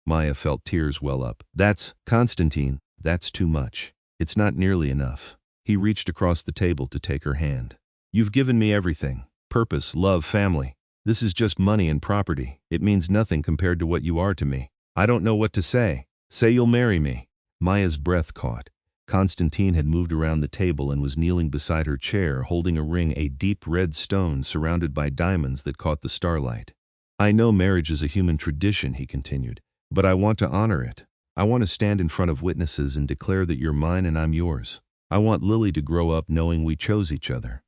Maya felt tears well up. "That's, Konstantin, that's too much. It's not nearly enough." He reached across the table to take her hand. "You've given me everything. Purpose, love, family. This is just money and property. It means nothing compared to what you are to me. I don't know what to say. Say you'll marry me." Maya's breath caught. Konstantin had moved around the table and was kneeling beside her chair, holding a ring, a deep red stone surrounded by diamonds that caught the starlight. "I know marriage is a human tradition," he continued, "but I want to honor it. I want to stand in front of witnesses and declare that you're mine and I'm yours. I want Lily to grow up knowing we chose each other.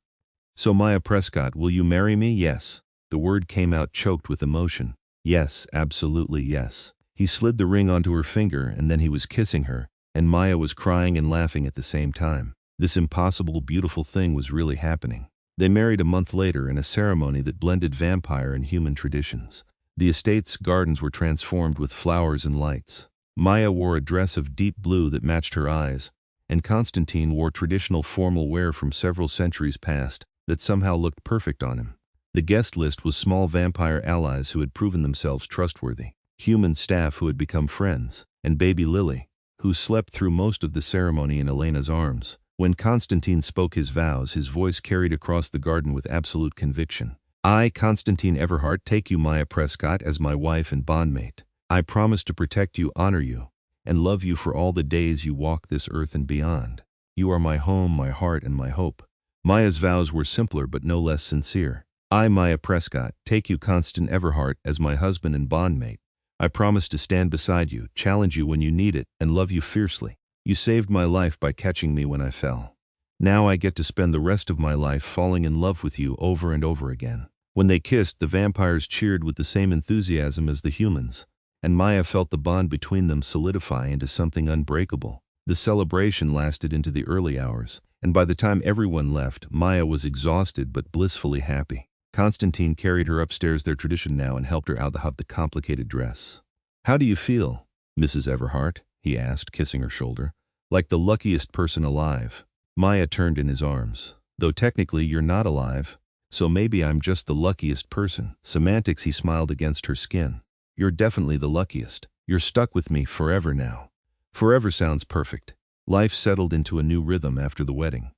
So Maya Prescott, will you marry me?" "Yes." The word came out choked with emotion. "Yes, absolutely yes." He slid the ring onto her finger and then he was kissing her, and Maya was crying and laughing at the same time. This impossible, beautiful thing was really happening. They married a month later in a ceremony that blended vampire and human traditions. The estate's gardens were transformed with flowers and lights. Maya wore a dress of deep blue that matched her eyes, and Konstantin wore traditional formal wear from several centuries past that somehow looked perfect on him. The guest list was small vampire allies who had proven themselves trustworthy, human staff who had become friends, and baby Lily, who slept through most of the ceremony in Elena's arms. When Konstantin spoke his vows, his voice carried across the garden with absolute conviction. "I, Konstantin Everhart, take you, Maya Prescott, as my wife and bondmate. I promise to protect you, honor you, and love you for all the days you walk this earth and beyond. You are my home, my heart, and my hope." Maya's vows were simpler but no less sincere. "I, Maya Prescott, take you, Konstantin Everhart, as my husband and bondmate. I promise to stand beside you, challenge you when you need it, and love you fiercely. You saved my life by catching me when I fell. Now I get to spend the rest of my life falling in love with you over and over again." When they kissed, the vampires cheered with the same enthusiasm as the humans, and Maya felt the bond between them solidify into something unbreakable. The celebration lasted into the early hours, and by the time everyone left, Maya was exhausted but blissfully happy. Konstantin carried her upstairs, their tradition now, and helped her out of the complicated dress. "How do you feel, Mrs. Everhart?" he asked, kissing her shoulder. "Like the luckiest person alive." Maya turned in his arms. "Though technically you're not alive, so maybe I'm just the luckiest person." Semantics, he smiled against her skin. "You're definitely the luckiest. You're stuck with me forever now." Forever sounds perfect. Life settled into a new rhythm after the wedding.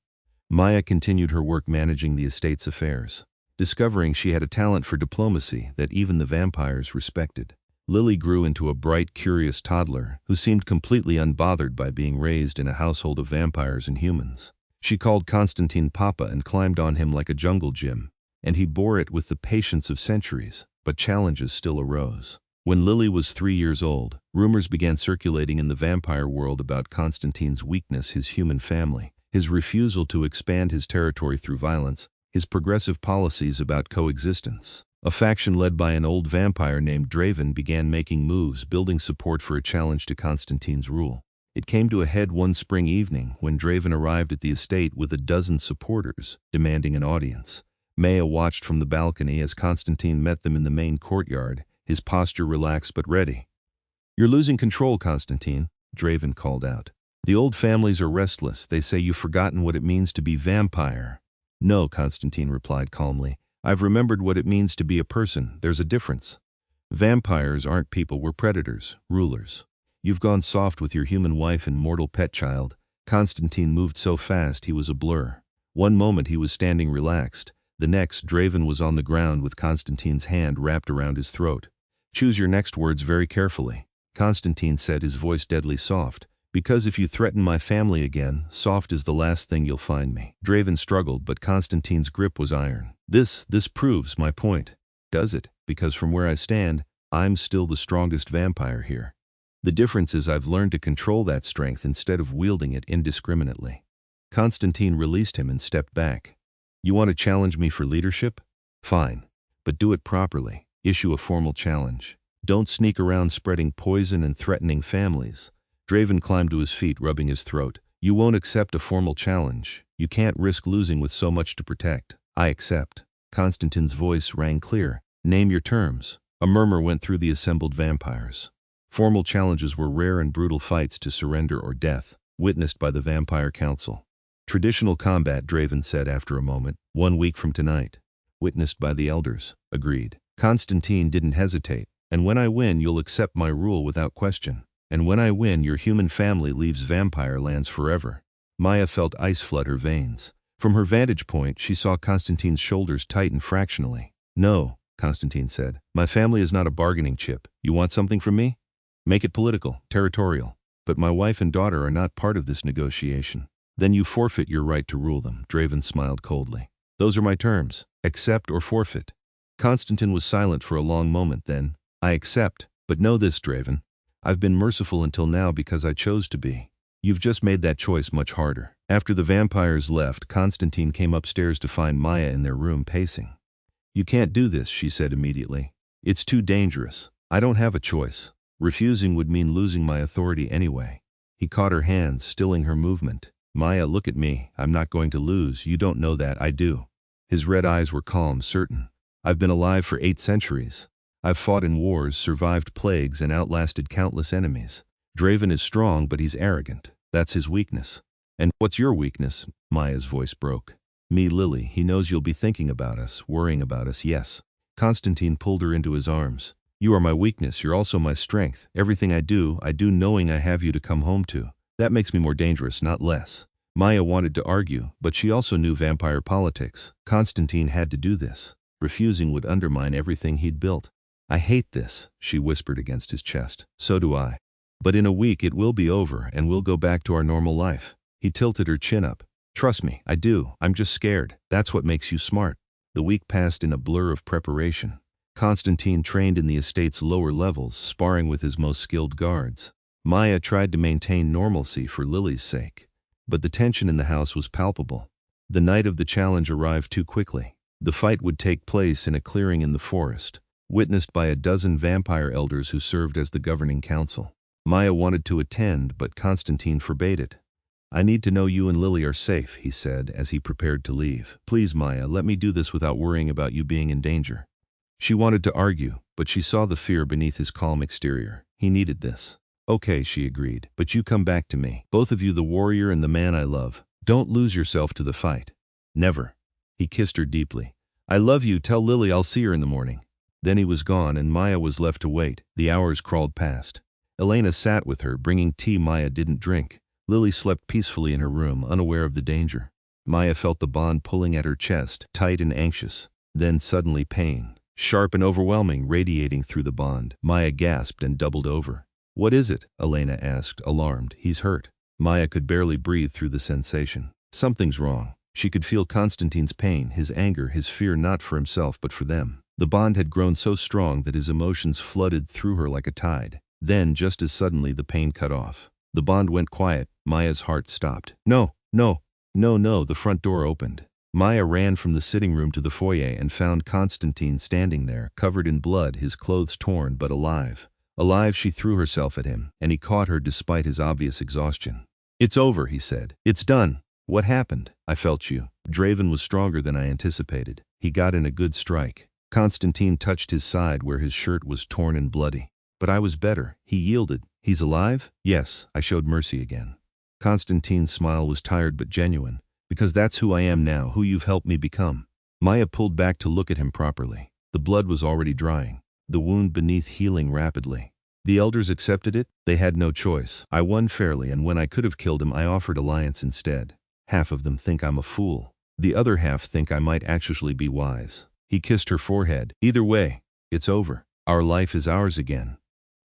Maya continued her work managing the estate's affairs, discovering she had a talent for diplomacy that even the vampires respected. Lily grew into a bright, curious toddler who seemed completely unbothered by being raised in a household of vampires and humans. She called Konstantin Papa and climbed on him like a jungle gym, and he bore it with the patience of centuries, but challenges still arose. When Lily was 3 years old, rumors began circulating in the vampire world about Konstantin's weakness, his human family, his refusal to expand his territory through violence, his progressive policies about coexistence. A faction led by an old vampire named Draven began making moves, building support for a challenge to Konstantin's rule. It came to a head one spring evening when Draven arrived at the estate with a dozen supporters, demanding an audience. Maya watched from the balcony as Konstantin met them in the main courtyard, his posture relaxed but ready. "You're losing control, Konstantin," Draven called out. "The old families are restless. They say you've forgotten what it means to be vampire." "No," Konstantin replied calmly. "I've remembered what it means to be a person. There's a difference. Vampires aren't people, we're predators, rulers. You've gone soft with your human wife and mortal pet child." Konstantin moved so fast he was a blur. One moment he was standing relaxed. The next, Draven was on the ground with Konstantin's hand wrapped around his throat. "Choose your next words very carefully," Konstantin said, his voice deadly soft. "Because if you threaten my family again, soft is the last thing you'll find me." Draven struggled, but Konstantin's grip was iron. This proves my point." "Does it? Because from where I stand, I'm still the strongest vampire here. The difference is I've learned to control that strength instead of wielding it indiscriminately." Konstantin released him and stepped back. "You want to challenge me for leadership? Fine. But do it properly. Issue a formal challenge. Don't sneak around spreading poison and threatening families." Draven climbed to his feet, rubbing his throat. "You won't accept a formal challenge. You can't risk losing with so much to protect." "I accept." Konstantin's voice rang clear. "Name your terms." A murmur went through the assembled vampires. Formal challenges were rare and brutal fights to surrender or death, witnessed by the Vampire Council. "Traditional combat," Draven said after a moment. 1 week from tonight. Witnessed by the elders. Agreed. Konstantin didn't hesitate. "And when I win, you'll accept my rule without question. And when I win, your human family leaves vampire lands forever." Maya felt ice flood her veins. From her vantage point, she saw Konstantin's shoulders tighten fractionally. "No," Konstantin said. My family is not a bargaining chip. You want something from me? Make it political, territorial. But my wife and daughter are not part of this negotiation. Then you forfeit your right to rule them. Draven smiled coldly. Those are my terms. Accept or forfeit. Konstantin was silent for a long moment. Then, I accept, but know this, Draven. I've been merciful until now because I chose to be. You've just made that choice much harder. After the vampires left, Konstantin came upstairs to find Maya in their room pacing. You can't do this, she said immediately. It's too dangerous. I don't have a choice. Refusing would mean losing my authority anyway. He caught her hands, stilling her movement. Maya, look at me. I'm not going to lose. You don't know that. I do. His red eyes were calm, certain. I've been alive for 8 centuries. I've fought in wars, survived plagues, and outlasted countless enemies. Draven is strong, but he's arrogant. That's his weakness. And what's your weakness? Maya's voice broke. Me, Lily. He knows you'll be thinking about us, worrying about us, yes. Konstantin pulled her into his arms. You are my weakness, you're also my strength. Everything I do knowing I have you to come home to. That makes me more dangerous, not less. Maya wanted to argue, but she also knew vampire politics. Konstantin had to do this. Refusing would undermine everything he'd built. I hate this, she whispered against his chest. So do I. But in a week it will be over and we'll go back to our normal life. He tilted her chin up. Trust me, I do. I'm just scared. That's what makes you smart. The week passed in a blur of preparation. Konstantin trained in the estate's lower levels, sparring with his most skilled guards. Maya tried to maintain normalcy for Lily's sake. But the tension in the house was palpable. The night of the challenge arrived too quickly. The fight would take place in a clearing in the forest, witnessed by a dozen vampire elders who served as the governing council. Maya wanted to attend, but Konstantin forbade it. I need to know you and Lily are safe, he said as he prepared to leave. Please, Maya, let me do this without worrying about you being in danger. She wanted to argue, but she saw the fear beneath his calm exterior. He needed this. Okay, she agreed, but you come back to me. Both of you, the warrior and the man I love. Don't lose yourself to the fight. Never. He kissed her deeply. I love you, tell Lily I'll see her in the morning. Then he was gone and Maya was left to wait. The hours crawled past. Elena sat with her, bringing tea Maya didn't drink. Lily slept peacefully in her room, unaware of the danger. Maya felt the bond pulling at her chest, tight and anxious. Then suddenly pain, sharp and overwhelming, radiating through the bond. Maya gasped and doubled over. What is it? Elena asked, alarmed. He's hurt. Maya could barely breathe through the sensation. Something's wrong. She could feel Konstantin's pain, his anger, his fear not for himself but for them. The bond had grown so strong that his emotions flooded through her like a tide. Then, just as suddenly, the pain cut off. The bond went quiet. Maya's heart stopped. No. The front door opened. Maya ran from the sitting room to the foyer and found Konstantin standing there, covered in blood, his clothes torn but alive. Alive, she threw herself at him, and he caught her despite his obvious exhaustion. It's over, he said. It's done. What happened? I felt you. Draven was stronger than I anticipated. He got in a good strike. Konstantin touched his side where his shirt was torn and bloody. But I was better. He yielded. He's alive? Yes, I showed mercy again. Konstantin's smile was tired but genuine. Because that's who I am now, who you've helped me become. Maya pulled back to look at him properly. The blood was already drying. The wound beneath healing rapidly. The elders accepted it. They had no choice. I won fairly, and when I could have killed him, I offered alliance instead. Half of them think I'm a fool. The other half think I might actually be wise. He kissed her forehead. Either way, it's over. Our life is ours again.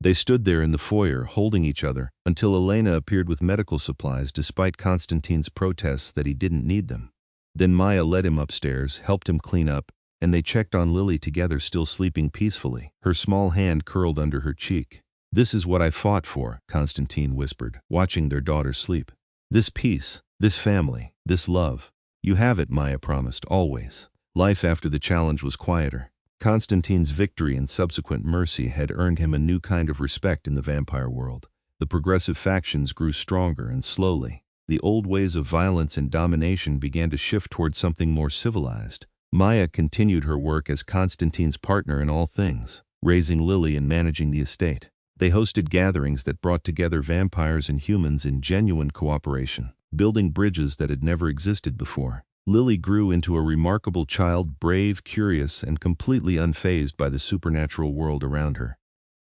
They stood there in the foyer, holding each other, until Elena appeared with medical supplies despite Konstantin's protests that he didn't need them. Then Maya led him upstairs, helped him clean up, and they checked on Lily together, still sleeping peacefully. Her small hand curled under her cheek. This is what I fought for, Konstantin whispered, watching their daughter sleep. This peace, this family, this love. You have it, Maya promised, always. Life after the challenge was quieter. Konstantin's victory and subsequent mercy had earned him a new kind of respect in the vampire world. The progressive factions grew stronger, and slowly, the old ways of violence and domination began to shift toward something more civilized. Maya continued her work as Konstantin's partner in all things, raising Lily and managing the estate. They hosted gatherings that brought together vampires and humans in genuine cooperation, building bridges that had never existed before. Lily grew into a remarkable child, brave, curious, and completely unfazed by the supernatural world around her.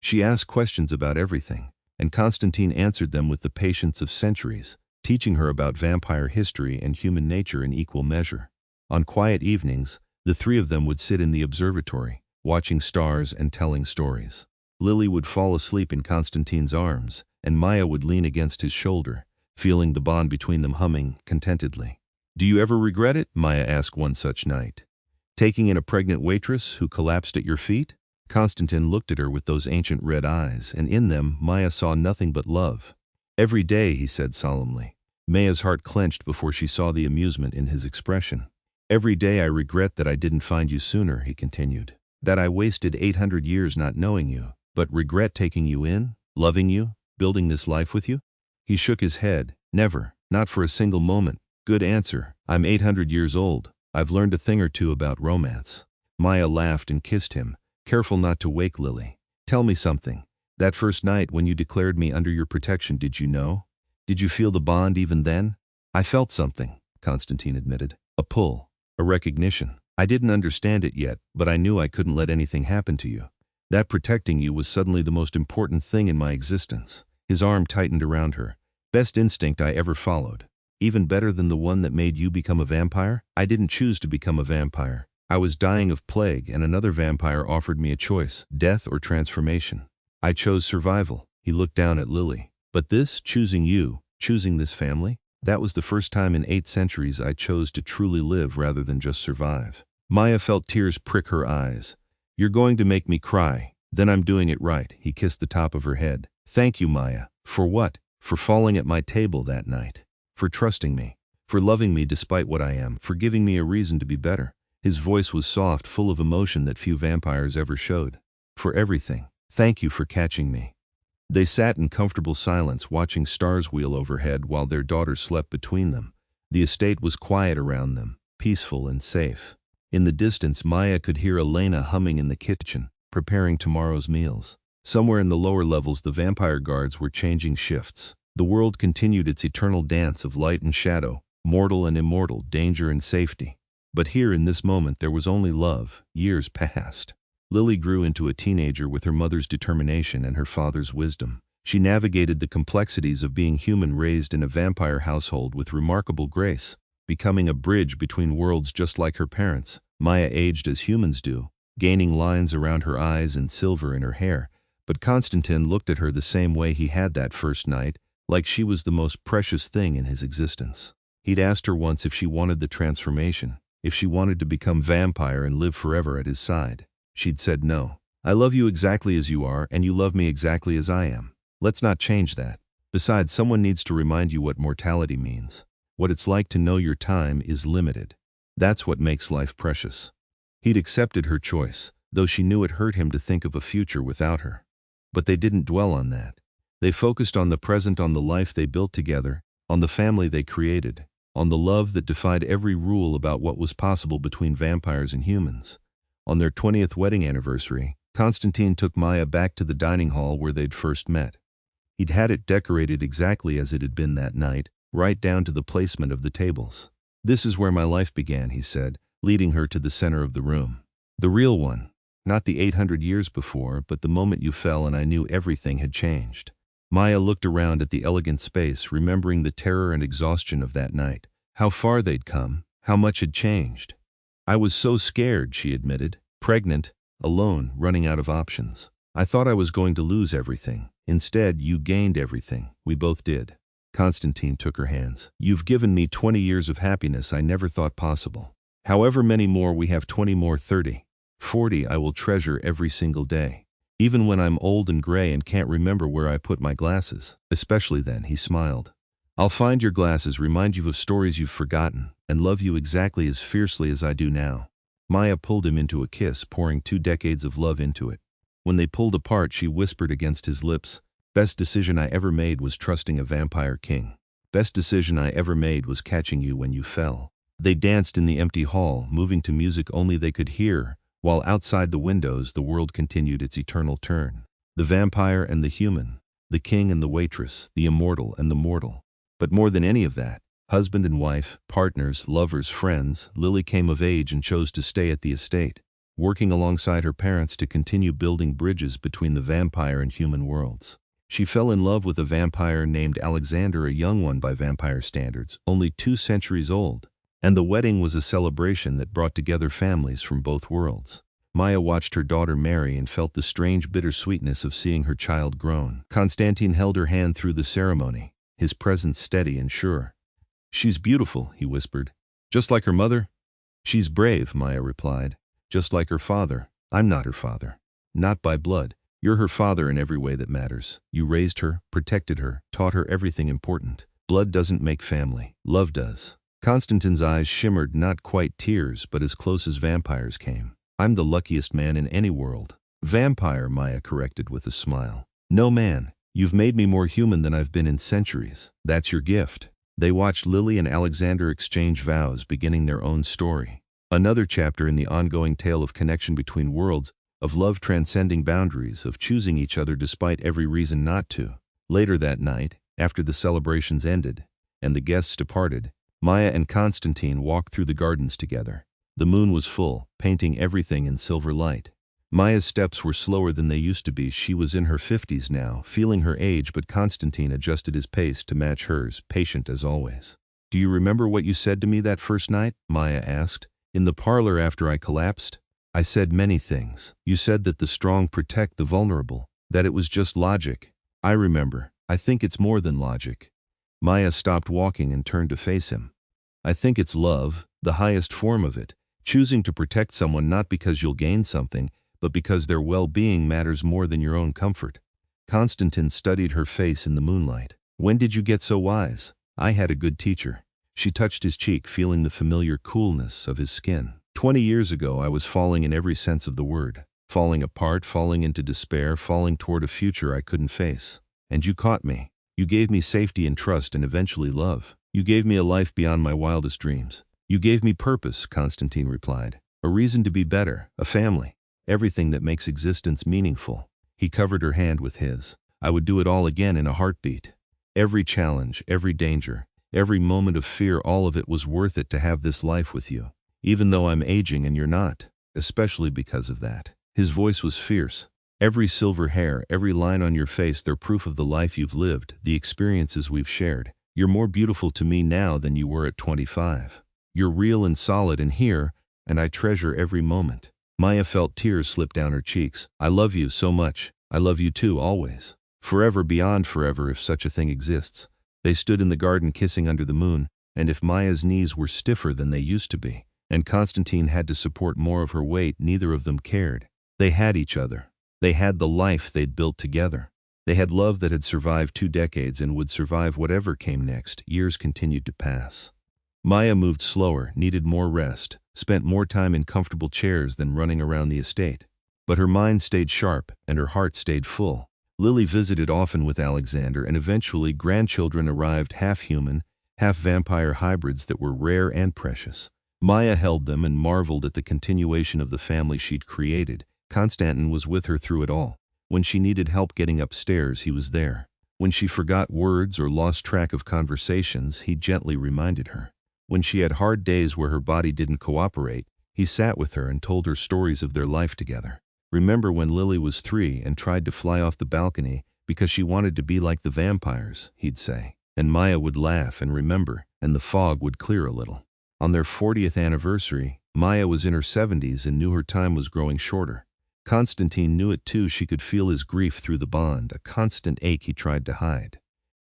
She asked questions about everything, and Konstantin answered them with the patience of centuries, teaching her about vampire history and human nature in equal measure. On quiet evenings, the three of them would sit in the observatory, watching stars and telling stories. Lily would fall asleep in Konstantin's arms, and Maya would lean against his shoulder, feeling the bond between them humming contentedly. "Do you ever regret it?" Maya asked one such night. "Taking in a pregnant waitress who collapsed at your feet?" Konstantin looked at her with those ancient red eyes, and in them Maya saw nothing but love. "Every day," he said solemnly. Maya's heart clenched before she saw the amusement in his expression. "Every day I regret that I didn't find you sooner," he continued. "That I wasted 800 years not knowing you, but regret taking you in, loving you, building this life with you?" He shook his head. "Never, not for a single moment." "Good answer. I'm 800 years old. I've learned a thing or two about romance." Maya laughed and kissed him, careful not to wake Lily. "Tell me something. That first night when you declared me under your protection, did you know? Did you feel the bond even then?" "I felt something," Konstantin admitted. "A pull. A recognition. I didn't understand it yet, but I knew I couldn't let anything happen to you. That protecting you was suddenly the most important thing in my existence." His arm tightened around her. "Best instinct I ever followed. Even better than the one that made you become a vampire? I didn't choose to become a vampire. I was dying of plague, and another vampire offered me a choice, death or transformation. I chose survival." He looked down at Lily. "But this, choosing you, choosing this family, that was the first time in 8 centuries I chose to truly live rather than just survive." Maya felt tears prick her eyes. "You're going to make me cry. Then I'm doing it right." He kissed the top of her head. "Thank you, Maya." "For what?" "For falling at my table that night. For trusting me. For loving me despite what I am. For giving me a reason to be better." His voice was soft, full of emotion that few vampires ever showed. "For everything. Thank you for catching me." They sat in comfortable silence, watching stars wheel overhead while their daughter slept between them. The estate was quiet around them, peaceful and safe. In the distance, Maya could hear Elena humming in the kitchen, preparing tomorrow's meals. Somewhere in the lower levels, the vampire guards were changing shifts. The world continued its eternal dance of light and shadow, mortal and immortal, danger and safety. But here in this moment there was only love. Years passed. Lily grew into a teenager with her mother's determination and her father's wisdom. She navigated the complexities of being human, raised in a vampire household with remarkable grace, becoming a bridge between worlds just like her parents. Maya aged as humans do, gaining lines around her eyes and silver in her hair. But Konstantin looked at her the same way he had that first night, like she was the most precious thing in his existence. He'd asked her once if she wanted the transformation, if she wanted to become vampire and live forever at his side. She'd said no. "I love you exactly as you are, and you love me exactly as I am. Let's not change that. Besides, someone needs to remind you what mortality means. What it's like to know your time is limited. That's what makes life precious." He'd accepted her choice, though she knew it hurt him to think of a future without her. But they didn't dwell on that. They focused on the present, on the life they built together, on the family they created, on the love that defied every rule about what was possible between vampires and humans. On their 20th wedding anniversary, Konstantin took Maya back to the dining hall where they'd first met. He'd had it decorated exactly as it had been that night, right down to the placement of the tables. "This is where my life began," he said, leading her to the center of the room. "The real one. Not the 800 years before, but the moment you fell and I knew everything had changed." Maya looked around at the elegant space, remembering the terror and exhaustion of that night. How far they'd come, how much had changed. "I was so scared," she admitted. "Pregnant, alone, running out of options. I thought I was going to lose everything. Instead, you gained everything. We both did." Konstantin took her hands. "You've given me 20 years of happiness I never thought possible. However many more we have, 20 more, 30, 40, I will treasure every single day. Even when I'm old and gray and can't remember where I put my glasses. Especially then," he smiled. "I'll find your glasses, remind you of stories you've forgotten, and love you exactly as fiercely as I do now." Maya pulled him into a kiss, pouring 2 decades of love into it. When they pulled apart, she whispered against his lips, "Best decision I ever made was trusting a vampire king. Best decision I ever made was catching you when you fell." They danced in the empty hall, moving to music only they could hear, while outside the windows the world continued its eternal turn. The vampire and the human, the king and the waitress, the immortal and the mortal. But more than any of that, husband and wife, partners, lovers, friends, Lily came of age and chose to stay at the estate, working alongside her parents to continue building bridges between the vampire and human worlds. She fell in love with a vampire named Alexander, a young one by vampire standards, only 2 centuries old. And the wedding was a celebration that brought together families from both worlds. Maya watched her daughter marry and felt the strange bittersweetness of seeing her child grown. Konstantin held her hand through the ceremony, his presence steady and sure. "She's beautiful," he whispered. "Just like her mother?" "She's brave," Maya replied. "Just like her father." "I'm not her father. Not by blood. You're her father in every way that matters. You raised her, protected her, taught her everything important. Blood doesn't make family. Love does." Konstantin's eyes shimmered, not quite tears, but as close as vampires came. "I'm the luckiest man in any world." "Vampire," Maya corrected with a smile. "No, man. You've made me more human than I've been in centuries. That's your gift." They watched Lily and Alexander exchange vows, beginning their own story. Another chapter in the ongoing tale of connection between worlds, of love transcending boundaries, of choosing each other despite every reason not to. Later that night, after the celebrations ended, and the guests departed, Maya and Konstantin walked through the gardens together. The moon was full, painting everything in silver light. Maya's steps were slower than they used to be. She was in her 50s now, feeling her age, but Konstantin adjusted his pace to match hers, patient as always. "Do you remember what you said to me that first night?" Maya asked. "In the parlor after I collapsed?" "I said many things. You said that the strong protect the vulnerable, that it was just logic." "I remember. I think it's more than logic." Maya stopped walking and turned to face him. "I think it's love, the highest form of it, choosing to protect someone not because you'll gain something, but because their well-being matters more than your own comfort." Konstantin studied her face in the moonlight. "When did you get so wise?" "I had a good teacher." She touched his cheek, feeling the familiar coolness of his skin. 20 years ago, I was falling in every sense of the word. Falling apart, falling into despair, falling toward a future I couldn't face. And you caught me. You gave me safety and trust and eventually love. You gave me a life beyond my wildest dreams. You gave me purpose," Konstantin replied. "A reason to be better, a family. Everything that makes existence meaningful." He covered her hand with his. "I would do it all again in a heartbeat. Every challenge, every danger, every moment of fear, all of it was worth it to have this life with you. Even though I'm aging and you're not. Especially because of that." His voice was fierce. "Every silver hair, every line on your face, they're proof of the life you've lived, the experiences we've shared. You're more beautiful to me now than you were at 25. You're real and solid and here, and I treasure every moment." Maya felt tears slip down her cheeks. "I love you so much. I love you too, always. Forever, beyond forever, if such a thing exists." They stood in the garden kissing under the moon, and if Maya's knees were stiffer than they used to be, and Konstantin had to support more of her weight, neither of them cared. They had each other. They had the life they'd built together. They had love that had survived 2 decades and would survive whatever came next. Years continued to pass. Maya moved slower, needed more rest, spent more time in comfortable chairs than running around the estate. But her mind stayed sharp, and her heart stayed full. Lily visited often with Alexander, and eventually grandchildren arrived, half human, half vampire hybrids that were rare and precious. Maya held them and marveled at the continuation of the family she'd created. Konstantin was with her through it all. When she needed help getting upstairs, he was there. When she forgot words or lost track of conversations, he gently reminded her. When she had hard days where her body didn't cooperate, he sat with her and told her stories of their life together. "Remember when Lily was 3 and tried to fly off the balcony because she wanted to be like the vampires," he'd say. And Maya would laugh and remember, and the fog would clear a little. On their 40th anniversary, Maya was in her 70s and knew her time was growing shorter. Konstantin knew it too. She could feel his grief through the bond, a constant ache he tried to hide.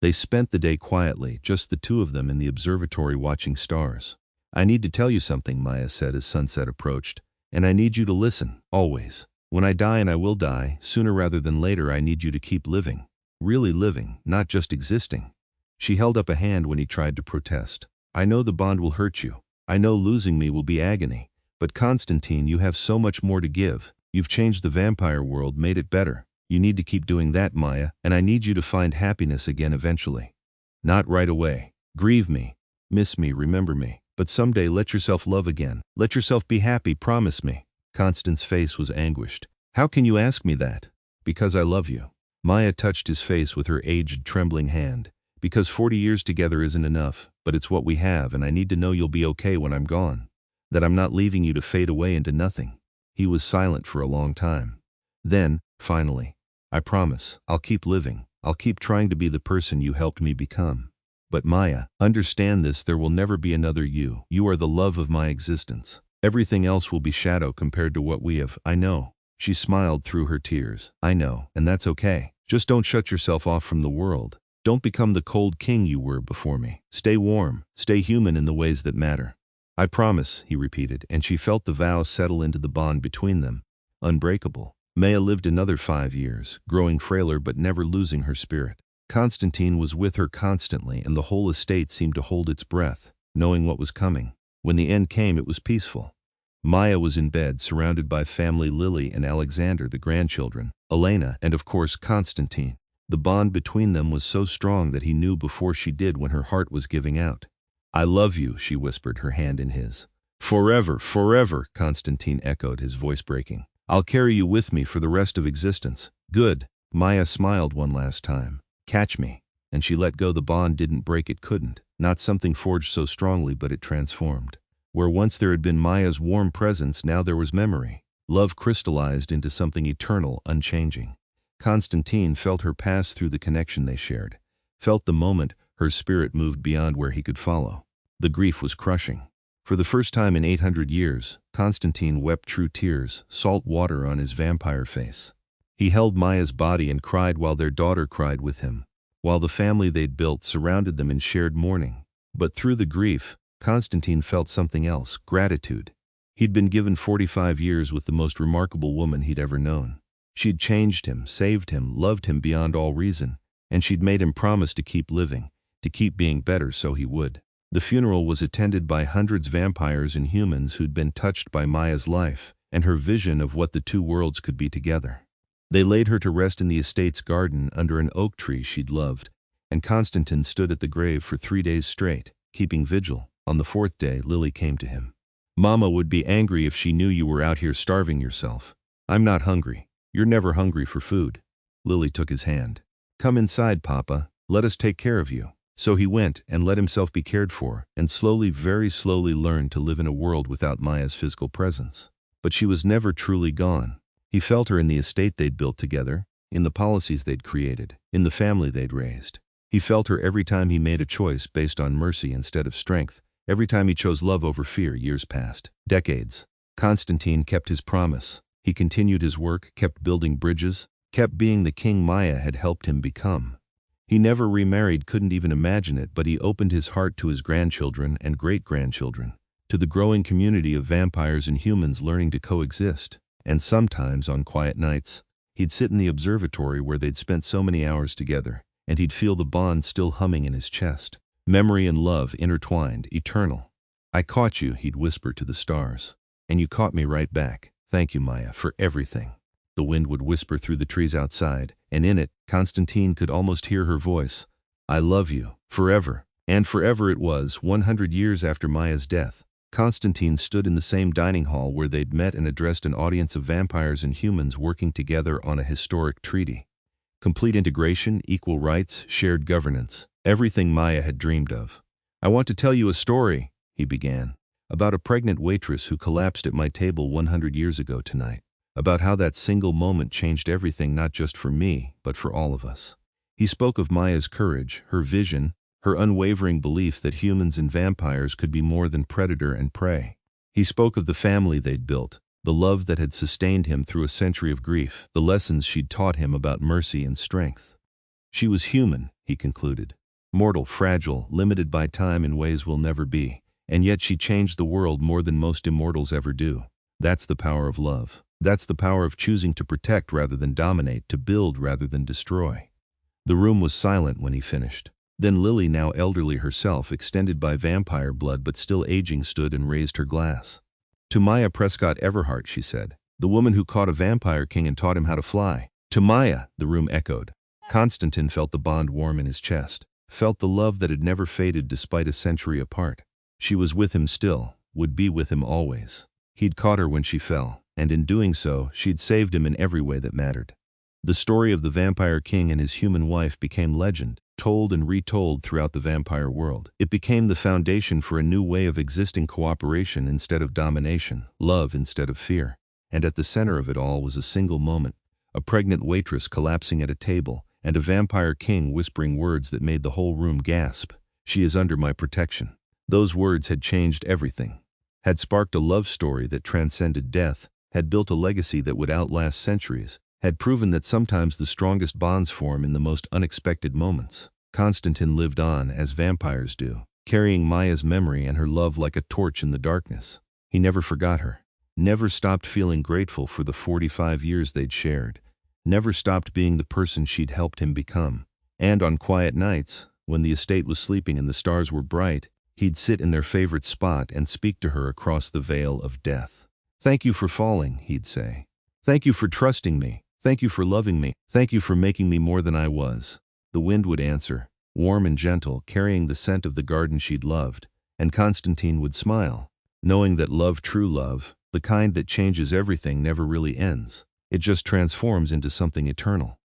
They spent the day quietly, just the two of them in the observatory watching stars. "I need to tell you something," Maya said as sunset approached, "and I need you to listen, always. When I die, and I will die, sooner rather than later, I need you to keep living. Really living, not just existing." She held up a hand when he tried to protest. "I know the bond will hurt you. I know losing me will be agony. But Konstantin, you have so much more to give. You've changed the vampire world, made it better. You need to keep doing that, Maya, and I need you to find happiness again eventually. Not right away. Grieve me. Miss me, remember me. But someday let yourself love again. Let yourself be happy, promise me." Constance's face was anguished. "How can you ask me that?" "Because I love you." Maya touched his face with her aged, trembling hand. "Because 40 years together isn't enough, but it's what we have, and I need to know you'll be okay when I'm gone. That I'm not leaving you to fade away into nothing." He was silent for a long time. Then, finally, "I promise, I'll keep living. I'll keep trying to be the person you helped me become. But Maya, understand this, there will never be another you. You are the love of my existence." Everything else will be shadow compared to what we have. I know. She smiled through her tears. I know, and that's okay. Just don't shut yourself off from the world. Don't become the cold king you were before me. Stay warm. Stay human in the ways that matter. I promise, he repeated, and she felt the vow settle into the bond between them. Unbreakable. Maya lived another 5 years, growing frailer but never losing her spirit. Konstantin was with her constantly, and the whole estate seemed to hold its breath, knowing what was coming. When the end came, it was peaceful. Maya was in bed, surrounded by family Lily and Alexander, the grandchildren, Elena, and of course Konstantin. The bond between them was so strong that he knew before she did when her heart was giving out. I love you, she whispered, her hand in his. Forever, forever, Konstantin echoed, his voice breaking. I'll carry you with me for the rest of existence. Good. Maya smiled one last time. Catch me. And she let go. The bond didn't break, it couldn't. Not something forged so strongly, but it transformed. Where once there had been Maya's warm presence, now there was memory. Love crystallized into something eternal, unchanging. Konstantin felt her pass through the connection they shared. Felt the moment her spirit moved beyond where he could follow. The grief was crushing. For the first time in 800 years, Konstantin wept true tears, salt water on his vampire face. He held Maya's body and cried while their daughter cried with him, while the family they'd built surrounded them in shared mourning. But through the grief, Konstantin felt something else, gratitude. He'd been given 45 years with the most remarkable woman he'd ever known. She'd changed him, saved him, loved him beyond all reason, and she'd made him promise to keep living, to keep being better, so he would. The funeral was attended by hundreds of vampires and humans who'd been touched by Maya's life and her vision of what the two worlds could be together. They laid her to rest in the estate's garden under an oak tree she'd loved, and Konstantin stood at the grave for 3 days straight, keeping vigil. On the 4th day, Lily came to him. Mama would be angry if she knew you were out here starving yourself. I'm not hungry. You're never hungry for food. Lily took his hand. Come inside, Papa. Let us take care of you. So he went and let himself be cared for, and slowly, very slowly learned to live in a world without Maya's physical presence. But she was never truly gone. He felt her in the estate they'd built together, in the policies they'd created, in the family they'd raised. He felt her every time he made a choice based on mercy instead of strength, every time he chose love over fear. Years passed. Decades. Konstantin kept his promise. He continued his work, kept building bridges, kept being the king Maya had helped him become. He never remarried, couldn't even imagine it, but he opened his heart to his grandchildren and great-grandchildren, to the growing community of vampires and humans learning to coexist. And sometimes, on quiet nights, he'd sit in the observatory where they'd spent so many hours together, and he'd feel the bond still humming in his chest. Memory and love intertwined, eternal. I caught you, he'd whisper to the stars. And you caught me right back. Thank you, Maya, for everything. The wind would whisper through the trees outside, and in it, Konstantin could almost hear her voice. I love you, forever. And forever it was. 100 years after Maya's death, Konstantin stood in the same dining hall where they'd met and addressed an audience of vampires and humans working together on a historic treaty. Complete integration, equal rights, shared governance. Everything Maya had dreamed of. I want to tell you a story, he began, about a pregnant waitress who collapsed at my table 100 years ago tonight. About how that single moment changed everything, not just for me, but for all of us. He spoke of Maya's courage, her vision, her unwavering belief that humans and vampires could be more than predator and prey. He spoke of the family they'd built, the love that had sustained him through a century of grief, the lessons she'd taught him about mercy and strength. She was human, he concluded. Mortal, fragile, limited by time in ways we'll never be, and yet she changed the world more than most immortals ever do. That's the power of love. That's the power of choosing to protect rather than dominate, to build rather than destroy. The room was silent when he finished. Then Lily, now elderly herself, extended by vampire blood but still aging, stood and raised her glass. To Maya Prescott Everhart, she said, the woman who caught a vampire king and taught him how to fly. To Maya, the room echoed. Konstantin felt the bond warm in his chest, felt the love that had never faded despite a century apart. She was with him still, would be with him always. He'd caught her when she fell, and in doing so, she'd saved him in every way that mattered. The story of the vampire king and his human wife became legend, told and retold throughout the vampire world. It became the foundation for a new way of existing, cooperation instead of domination, love instead of fear. And at the center of it all was a single moment, a pregnant waitress collapsing at a table, and a vampire king whispering words that made the whole room gasp. She is under my protection. Those words had changed everything. had sparked a love story that transcended death, had built a legacy that would outlast centuries, had proven that sometimes the strongest bonds form in the most unexpected moments. Konstantin lived on, as vampires do, carrying Maya's memory and her love like a torch in the darkness. He never forgot her, never stopped feeling grateful for the 45 years they'd shared, never stopped being the person she'd helped him become. And on quiet nights, when the estate was sleeping and the stars were bright, he'd sit in their favorite spot and speak to her across the veil of death. "Thank you for falling," he'd say. "Thank you for trusting me. Thank you for loving me. Thank you for making me more than I was." The wind would answer, warm and gentle, carrying the scent of the garden she'd loved, and Konstantin would smile, knowing that love, true love, the kind that changes everything, never really ends. It just transforms into something eternal.